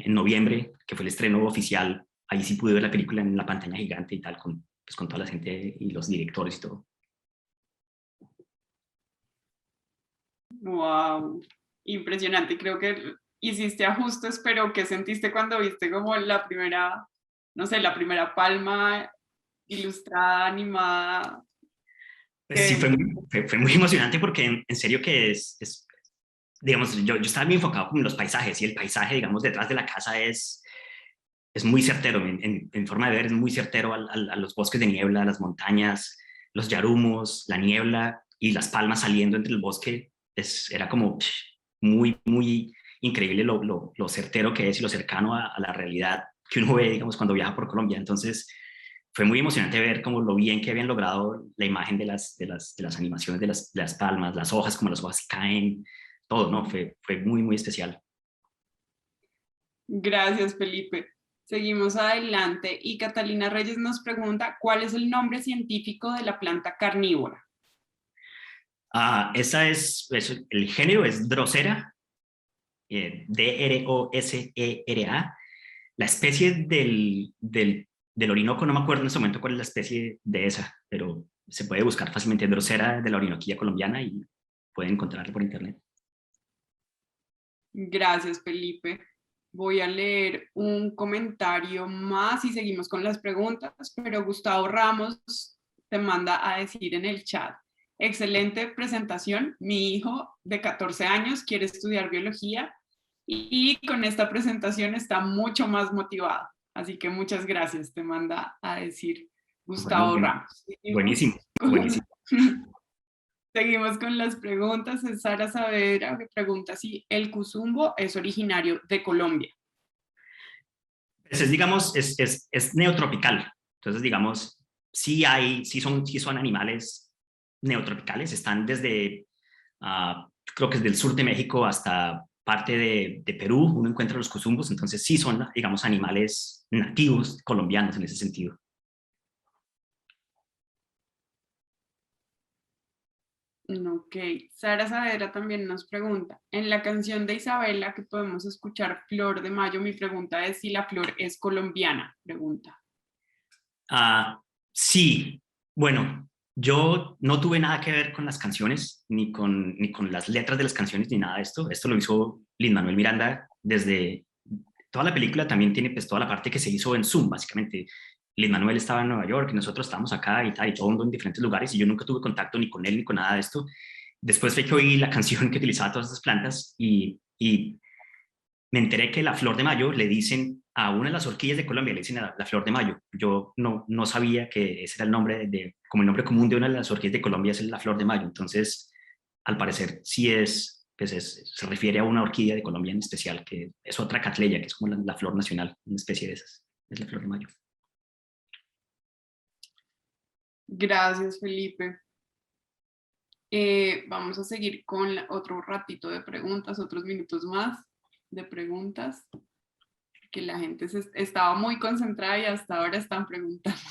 noviembre, que fue el estreno oficial, ahí sí pude ver la película en la pantalla gigante y tal, pues con toda la gente y los directores y todo. Wow, impresionante. Creo que hiciste ajustes, pero ¿qué sentiste cuando viste como la primera, no sé, la primera palma ilustrada, animada? Pues sí, fue muy emocionante porque en serio que digamos, yo estaba muy enfocado como en los paisajes, y el paisaje, digamos, detrás de la casa es muy certero, en forma de ver es muy certero a los bosques de niebla, las montañas, los yarumos, la niebla y las palmas saliendo entre el bosque. Era como muy, muy increíble lo certero que es y lo cercano a la realidad que uno ve, digamos, cuando viaja por Colombia. Entonces fue muy emocionante ver como lo bien que habían logrado la imagen de las animaciones de las palmas, las hojas, como las hojas caen, todo, ¿no? Fue muy, muy especial. Gracias, Felipe. Seguimos adelante y Catalina Reyes nos pregunta, ¿cuál es el nombre científico de la planta carnívora? El género es Drosera, Drosera. La especie del Orinoco, no me acuerdo en este momento cuál es la especie de esa, pero se puede buscar fácilmente Drosera de la Orinoquía colombiana y pueden encontrarlo por internet. Gracias, Felipe. Voy a leer un comentario más y seguimos con las preguntas, pero Gustavo Ramos te manda a decir en el chat, excelente presentación, mi hijo de 14 años quiere estudiar biología y con esta presentación está mucho más motivado. Así que muchas gracias, te manda a decir Gustavo Ramos. Buenísimo, buenísimo. Seguimos con las preguntas. Sara Saavedra que pregunta si el cuzumbo es originario de Colombia. Pues digamos, es neotropical. Entonces, digamos, sí son animales neotropicales. Están desde, creo que es del sur de México hasta parte de Perú. Uno encuentra los cuzumbos. Entonces, sí son, digamos, animales nativos colombianos en ese sentido. Ok, Sara Saavedra también nos pregunta, en la canción de Isabela que podemos escuchar Flor de Mayo, mi pregunta es si la flor es colombiana, pregunta. Sí, bueno, yo no tuve nada que ver con las canciones, ni con las letras de las canciones, ni nada de esto. Esto lo hizo Lin-Manuel Miranda desde toda la película. También tiene pues toda la parte que se hizo en Zoom, básicamente. Lin-Manuel estaba en Nueva York y nosotros estábamos acá y tal, y todo el mundo en diferentes lugares, y yo nunca tuve contacto ni con él ni con nada de esto. Después fue que oí la canción que utilizaba todas estas plantas y me enteré que la flor de mayo le dicen a una de las orquídeas de Colombia, le dicen a la flor de mayo. Yo no sabía que ese era el nombre, como el nombre común de una de las orquídeas de Colombia es la flor de mayo. Entonces, al parecer, sí se refiere a una orquídea de Colombia en especial, que es otra catleya, que es como la flor nacional, una especie de esas, es la flor de mayo. Gracias, Felipe. Vamos a seguir con otro ratito de preguntas, otros minutos más de preguntas, que la gente estaba muy concentrada y hasta ahora están preguntando.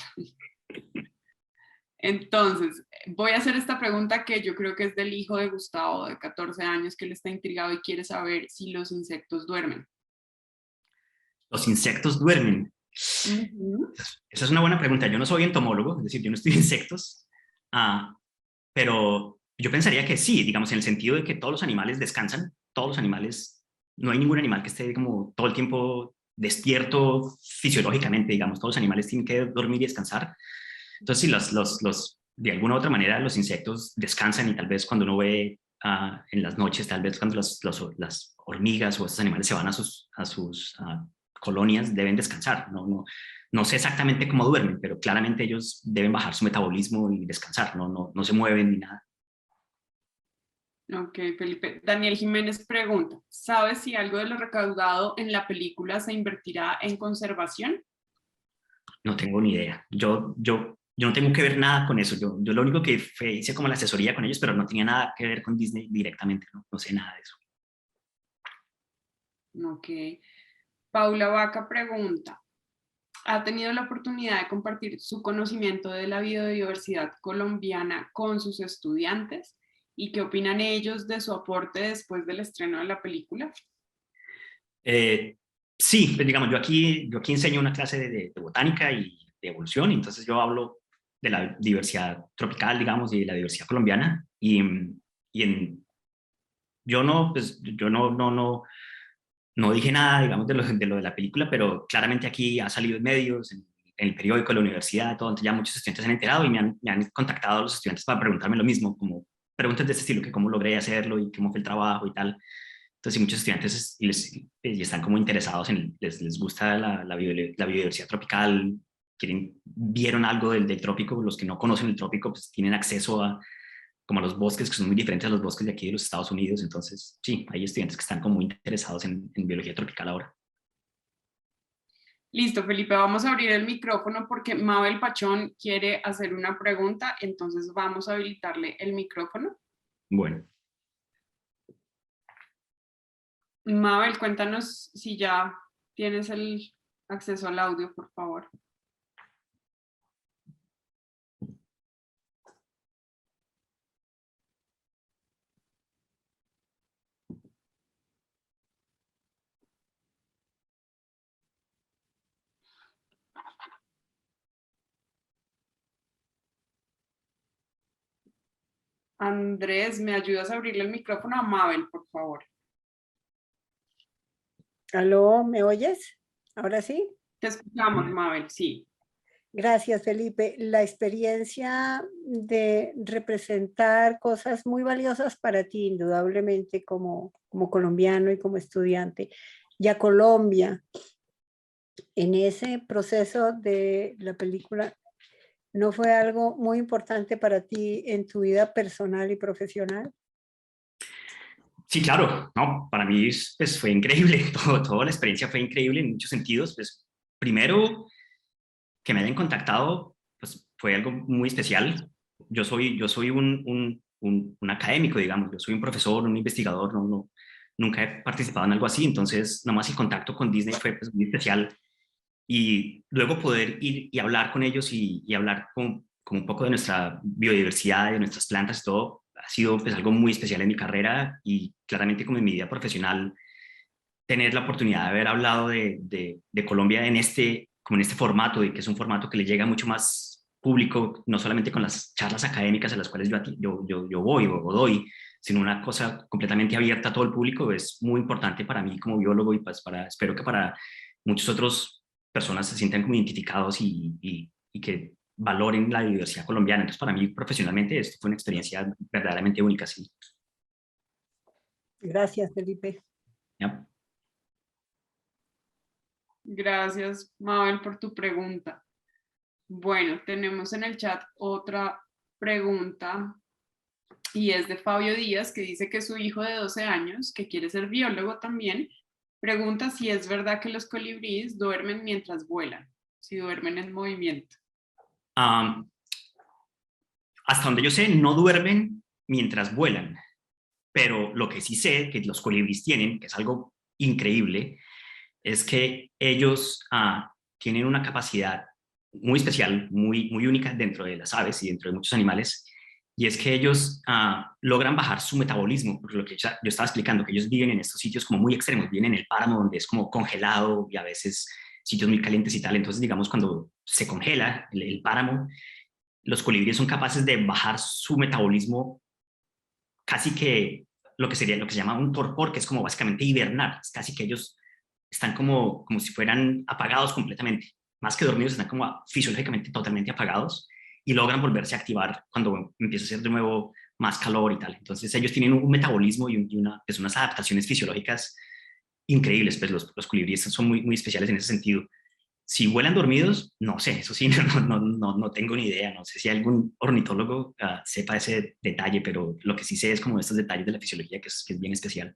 Entonces, voy a hacer esta pregunta que yo creo que es del hijo de Gustavo, de 14 años, que él está intrigado y quiere saber si los insectos duermen. ¿Los insectos duermen? Esa es una buena pregunta. Yo no soy entomólogo, es decir, yo no estudio insectos, pero yo pensaría que sí, digamos, en el sentido de que todos los animales descansan, todos los animales, no hay ningún animal que esté como todo el tiempo despierto fisiológicamente, digamos, todos los animales tienen que dormir y descansar. Entonces, sí, de alguna u otra manera los insectos descansan, y tal vez cuando uno ve en las noches, tal vez cuando las hormigas o estos animales se van a sus colonias, deben descansar, No sé exactamente cómo duermen, pero claramente ellos deben bajar su metabolismo y descansar, no se mueven ni nada. Ok, Felipe. Daniel Jiménez pregunta, ¿sabes si algo de lo recaudado en la película se invertirá en conservación? No tengo ni idea. Yo no tengo que ver nada con eso. Yo lo único que hice como la asesoría con ellos, pero no tenía nada que ver con Disney directamente, no sé nada de eso. Ok. Paula Vaca pregunta, ¿ha tenido la oportunidad de compartir su conocimiento de la biodiversidad colombiana con sus estudiantes? ¿Y qué opinan ellos de su aporte después del estreno de la película? Sí, pues digamos, yo aquí enseño una clase de botánica y de evolución, y entonces yo hablo de la diversidad tropical, digamos, y de la diversidad colombiana, y yo no, pues, yo no dije nada, digamos, de lo de la película, pero claramente aquí ha salido en medios, en el periódico, en la universidad, todo, entonces ya muchos estudiantes se han enterado y me han contactado los estudiantes para preguntarme lo mismo, como preguntas de este estilo, que cómo logré hacerlo y cómo fue el trabajo y tal. Entonces, sí, muchos estudiantes y están como interesados les gusta la biodiversidad tropical, vieron algo del trópico, los que no conocen el trópico, pues tienen acceso a como a los bosques que son muy diferentes a los bosques de aquí de los Estados Unidos. Entonces, sí, hay estudiantes que están como muy interesados en biología tropical ahora. Listo, Felipe, vamos a abrir el micrófono porque Mabel Pachón quiere hacer una pregunta, entonces vamos a habilitarle el micrófono. Bueno. Mabel, cuéntanos si ya tienes el acceso al audio, por favor. Andrés, ¿me ayudas a abrirle el micrófono a Mabel, por favor? ¿Aló? ¿Me oyes? ¿Ahora sí? Te escuchamos, Mabel, sí. Gracias, Felipe. La experiencia de representar cosas muy valiosas para ti, indudablemente, como colombiano y como estudiante, y a Colombia, en ese proceso de la película, ¿no fue algo muy importante para ti en tu vida personal y profesional? Sí, claro, no, para mí pues, fue increíble, toda la experiencia fue increíble en muchos sentidos. Pues, primero, que me hayan contactado, pues fue algo muy especial. Yo soy un académico, digamos, yo soy un profesor, un investigador, nunca he participado en algo así, entonces nomás el contacto con Disney fue pues, muy especial. Y luego poder ir y hablar con ellos y hablar con un poco de nuestra biodiversidad, de nuestras plantas y todo, ha sido pues, algo muy especial en mi carrera y claramente como en mi vida profesional, tener la oportunidad de haber hablado de Colombia como en este formato, y que es un formato que le llega mucho más público, no solamente con las charlas académicas a las cuales yo voy o doy, sino una cosa completamente abierta a todo el público, es muy importante para mí como biólogo y pues espero que para muchos otros personas se sientan como identificados y que valoren la diversidad colombiana. Entonces, para mí profesionalmente esto fue una experiencia verdaderamente única, sí. Gracias, Felipe. ¿Ya? Gracias, Mabel, por tu pregunta. Bueno, tenemos en el chat otra pregunta y es de Fabio Díaz, que dice que su hijo de 12 años, que quiere ser biólogo también, pregunta si es verdad que los colibríes duermen mientras vuelan, si duermen en movimiento. Um, Hasta donde yo sé, no duermen mientras vuelan, pero lo que sí sé que los colibríes tienen, que es algo increíble, es que ellos tienen una capacidad muy especial, muy única dentro de las aves y dentro de muchos animales, y es que ellos logran bajar su metabolismo, por lo que yo estaba explicando, que ellos viven en estos sitios como muy extremos, viven en el páramo donde es como congelado y a veces sitios muy calientes y tal. Entonces, digamos, cuando se congela el páramo, los colibríes son capaces de bajar su metabolismo casi que lo que sería lo que se llama un torpor, que es como básicamente hibernar. Es casi que ellos están como si fueran apagados completamente. Más que dormidos, están como fisiológicamente totalmente apagados y logran volverse a activar cuando empieza a hacer de nuevo más calor y tal. Entonces ellos tienen un metabolismo pues unas adaptaciones fisiológicas increíbles. Pues los colibríes son muy especiales en ese sentido. Si vuelan dormidos, no sé, eso sí, no tengo ni idea, no sé si algún ornitólogo sepa ese detalle, pero lo que sí sé es como estos detalles de la fisiología que es bien especial.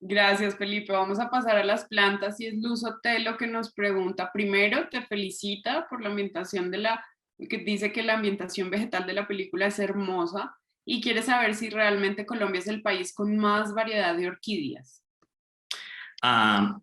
Gracias, Felipe. Vamos a pasar a las plantas y es Luz Otelo que nos pregunta. Primero, te felicita por la ambientación que dice que la ambientación vegetal de la película es hermosa y quiere saber si realmente Colombia es el país con más variedad de orquídeas. Ah,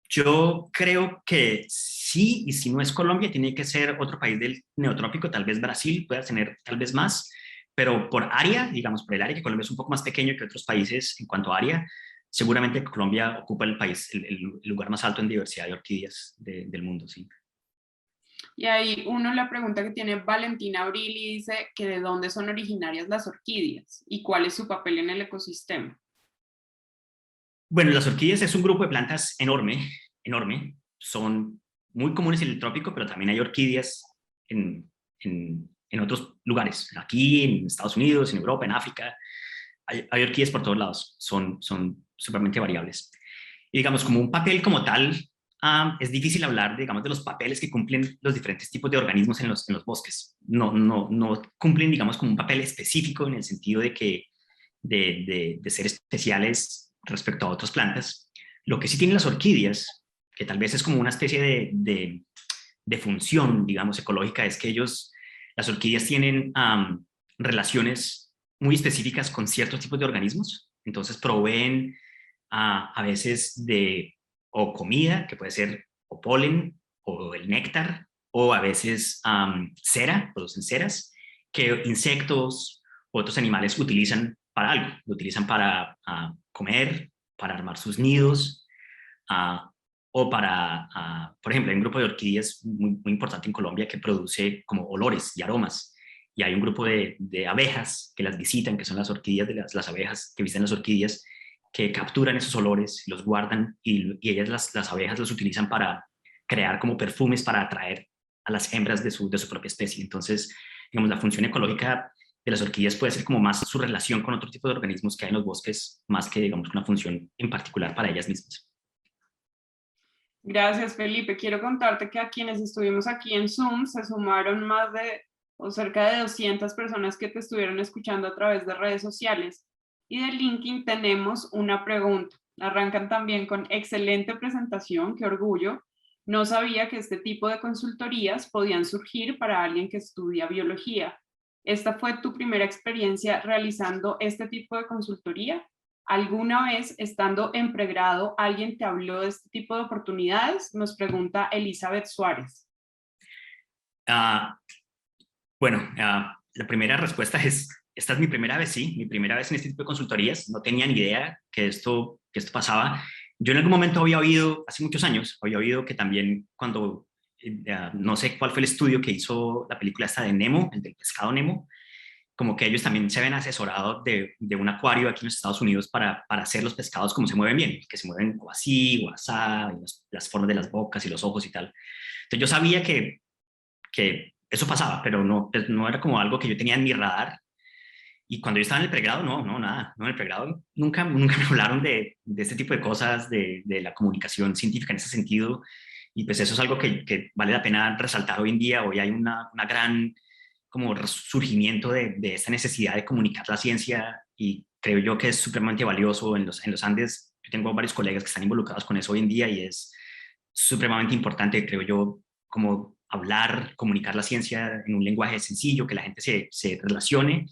yo creo que sí, y si no es Colombia, tiene que ser otro país del neotrópico, tal vez Brasil pueda tener tal vez más, pero por área, digamos, por el área, que Colombia es un poco más pequeño que otros países en cuanto a área, seguramente Colombia ocupa el país, el lugar más alto en diversidad de orquídeas del mundo, sí. Y ahí uno la pregunta que tiene Valentina Abril y dice que de dónde son originarias las orquídeas y cuál es su papel en el ecosistema. Bueno, las orquídeas es un grupo de plantas enorme, enorme. Son muy comunes en el trópico, pero también hay orquídeas en otros lugares. Aquí, en Estados Unidos, en Europa, en África. Hay orquídeas por todos lados. Son supremamente variables. Y digamos, como un papel como tal, es difícil hablar, digamos, de los papeles que cumplen los diferentes tipos de organismos en los bosques. No cumplen, digamos, como un papel específico en el sentido de que de ser especiales respecto a otras plantas. Lo que sí tienen las orquídeas, que tal vez es como una especie de función, digamos, ecológica, es que las orquídeas tienen relaciones muy específicas con ciertos tipos de organismos, entonces proveen a veces o comida, que puede ser o polen, o el néctar, o a veces cera, producen ceras, que insectos, otros animales utilizan para algo, lo utilizan para comer, para armar sus nidos, o por ejemplo, hay un grupo de orquídeas muy importante en Colombia que produce como olores y aromas, y hay un grupo de abejas que las visitan, que son las orquídeas, las abejas que visitan las orquídeas, que capturan esos olores, los guardan, y ellas, las abejas, los utilizan para crear como perfumes para atraer a las hembras de su propia especie. Entonces, digamos, la función ecológica de las orquídeas puede ser como más su relación con otro tipo de organismos que hay en los bosques, más que, digamos, una función en particular para ellas mismas. Gracias, Felipe. Quiero contarte que a quienes estuvimos aquí en Zoom se sumaron más de o cerca de 200 personas que te estuvieron escuchando a través de redes sociales. Y de LinkedIn tenemos una pregunta. Arrancan también con excelente presentación, qué orgullo. No sabía que este tipo de consultorías podían surgir para alguien que estudia biología. ¿Esta fue tu primera experiencia realizando este tipo de consultoría? ¿Alguna vez, estando en pregrado, alguien te habló de este tipo de oportunidades? Nos pregunta Elizabeth Suárez. Bueno, la primera respuesta es, esta es mi primera vez, sí, mi primera vez en este tipo de consultorías. No tenía ni idea que esto pasaba. Yo en algún momento había oído, hace muchos años, había oído que también cuando, no sé cuál fue el estudio que hizo la película esta de Nemo, el del pescado Nemo, como que ellos también se ven asesorados de un acuario aquí en los Estados Unidos para hacer los pescados como se mueven bien, que se mueven o así, o asá, y las formas de las bocas y los ojos y tal. Entonces yo sabía que eso pasaba, pero pues, no era como algo que yo tenía en mi radar. Y cuando yo estaba en el pregrado, nada, no, en el pregrado nunca me hablaron de este tipo de cosas, de la comunicación científica en ese sentido. Y pues eso es algo que vale la pena resaltar hoy en día. Hoy hay una gran como surgimiento de esta necesidad de comunicar la ciencia, y creo yo que es supremamente valioso en los Andes. Yo tengo varios colegas que están involucrados con eso hoy en día y es supremamente importante, creo yo, como hablar, comunicar la ciencia en un lenguaje sencillo, que la gente se relacione,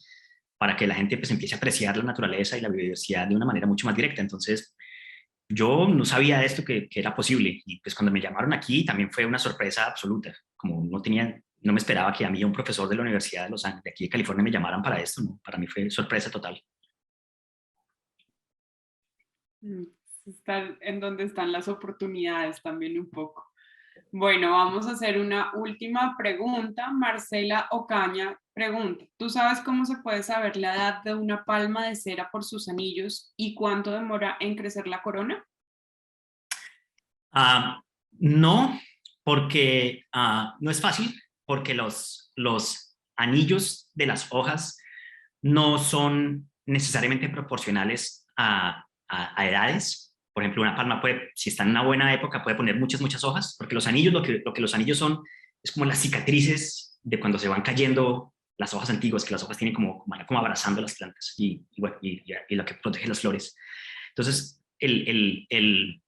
para que la gente pues empiece a apreciar la naturaleza y la biodiversidad de una manera mucho más directa. Entonces, yo no sabía de esto que era posible, y pues cuando me llamaron aquí también fue una sorpresa absoluta, como no me esperaba que a mí un profesor de la Universidad de Los Ángeles, de aquí de California, me llamaran para esto, ¿no? Para mí fue sorpresa total. Estar en donde están las oportunidades también un poco. Bueno, vamos a hacer una última pregunta. Marcela Ocaña pregunta, ¿tú sabes cómo se puede saber la edad de una palma de cera por sus anillos y cuánto demora en crecer la corona? No, porque no es fácil, porque los anillos de las hojas no son necesariamente proporcionales a edades. Por ejemplo, una palma puede, si está en una buena época, puede poner muchas hojas, porque los anillos, lo que los anillos son, es como las cicatrices de cuando se van cayendo las hojas antiguas, que las hojas tienen van como abrazando las plantas bueno, y lo que protege las flores. Entonces, el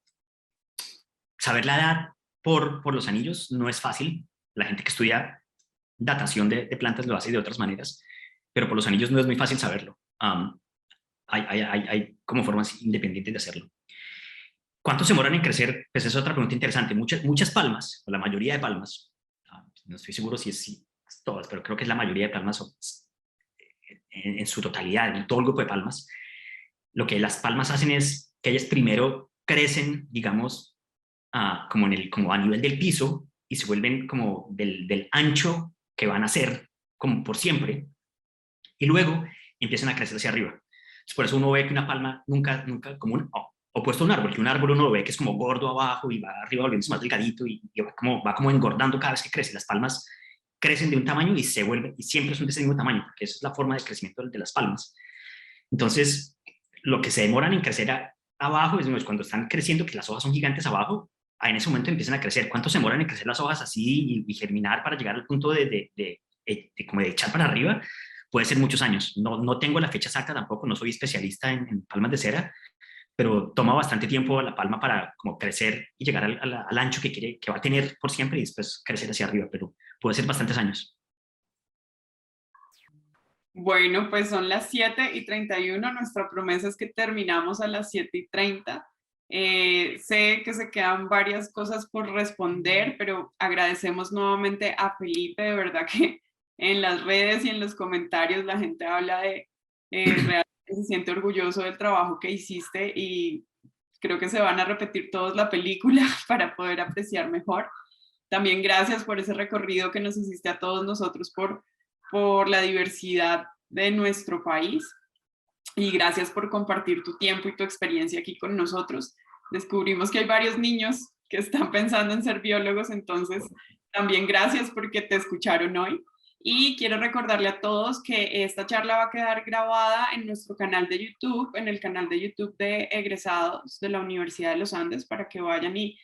saber la edad por los anillos no es fácil. La gente que estudia datación de plantas lo hace de otras maneras, pero por los anillos no es muy fácil saberlo. Hay como formas independientes de hacerlo. ¿Cuánto se demoran en crecer? Pues es otra pregunta interesante. Muchas palmas, o la mayoría de palmas, no estoy seguro si es todas, pero creo que es la mayoría de palmas en su totalidad, en todo el grupo de palmas. Lo que las palmas hacen es que ellas primero crecen, digamos, como a nivel del piso y se vuelven como del ancho que van a ser como por siempre, y luego empiezan a crecer hacia arriba. Entonces, por eso uno ve que una palma nunca como opuesto a un árbol, que un árbol uno lo ve que es como gordo abajo y va arriba volviéndose más delgadito y va como engordando cada vez que crece. Las palmas crecen de un tamaño y se vuelven, y siempre son de ese mismo tamaño, porque esa es la forma de crecimiento de las palmas. Entonces, lo que se demoran en crecer abajo es cuando están creciendo, que las hojas son gigantes abajo, en ese momento empiezan a crecer. ¿Cuánto se demoran en crecer las hojas así y germinar para llegar al punto como de echar para arriba? Puede ser muchos años. No tengo la fecha exacta tampoco, no soy especialista en palmas de cera, pero toma bastante tiempo la palma para como crecer y llegar al ancho que va a tener por siempre y después crecer hacia arriba, pero puede ser bastantes años. Bueno, pues son las 7:31. Nuestra promesa es que terminamos a las 7:30. Sé que se quedan varias cosas por responder, pero agradecemos nuevamente a Felipe. De verdad que en las redes y en los comentarios la gente habla de realmente se siente orgulloso del trabajo que hiciste y creo que se van a repetir todos la película para poder apreciar mejor. También gracias por ese recorrido que nos hiciste a todos nosotros por la diversidad de nuestro país y gracias por compartir tu tiempo y tu experiencia aquí con nosotros. Descubrimos que hay varios niños que están pensando en ser biólogos, entonces también gracias porque te escucharon hoy. Y quiero recordarle a todos que esta charla va a quedar grabada en nuestro canal de YouTube, en el canal de YouTube de egresados de la Universidad de los Andes, para que vayan y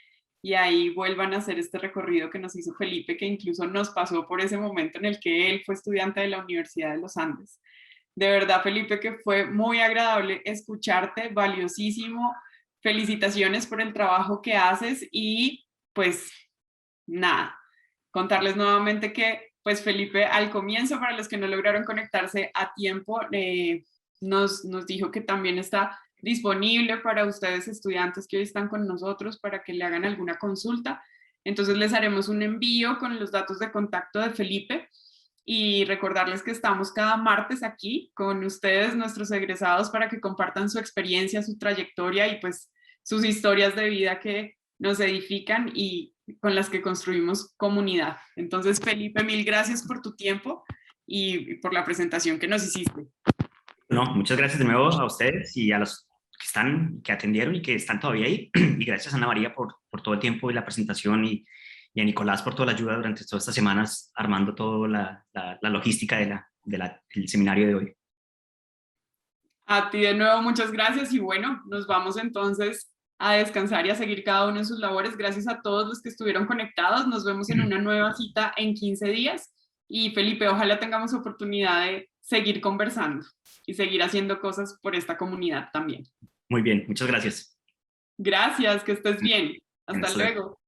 ahí vuelvan a hacer este recorrido que nos hizo Felipe, que incluso nos pasó por ese momento en el que él fue estudiante de la Universidad de los Andes. De verdad, Felipe, que fue muy agradable escucharte, valiosísimo. Felicitaciones por el trabajo que haces y pues nada, contarles nuevamente que pues Felipe al comienzo, para los que no lograron conectarse a tiempo, nos dijo que también está disponible para ustedes estudiantes que hoy están con nosotros para que le hagan alguna consulta. Entonces les haremos un envío con los datos de contacto de Felipe y recordarles que estamos cada martes aquí con ustedes, nuestros egresados, para que compartan su experiencia, su trayectoria y pues sus historias de vida que nos edifican y con las que construimos comunidad. Entonces, Felipe, mil gracias por tu tiempo y por la presentación que nos hiciste. No, muchas gracias de nuevo a ustedes y a los que atendieron y que están todavía ahí. Y gracias a Ana María por todo el tiempo y la presentación y a Nicolás por toda la ayuda durante todas estas semanas armando toda la logística del seminario de hoy. A ti de nuevo, muchas gracias y bueno, nos vamos entonces a descansar y a seguir cada uno en sus labores. Gracias a todos los que estuvieron conectados. Nos vemos en una nueva cita en 15 días. Y Felipe, ojalá tengamos oportunidad de seguir conversando y seguir haciendo cosas por esta comunidad también. Muy bien, muchas gracias. Gracias, que estés bien. Hasta luego.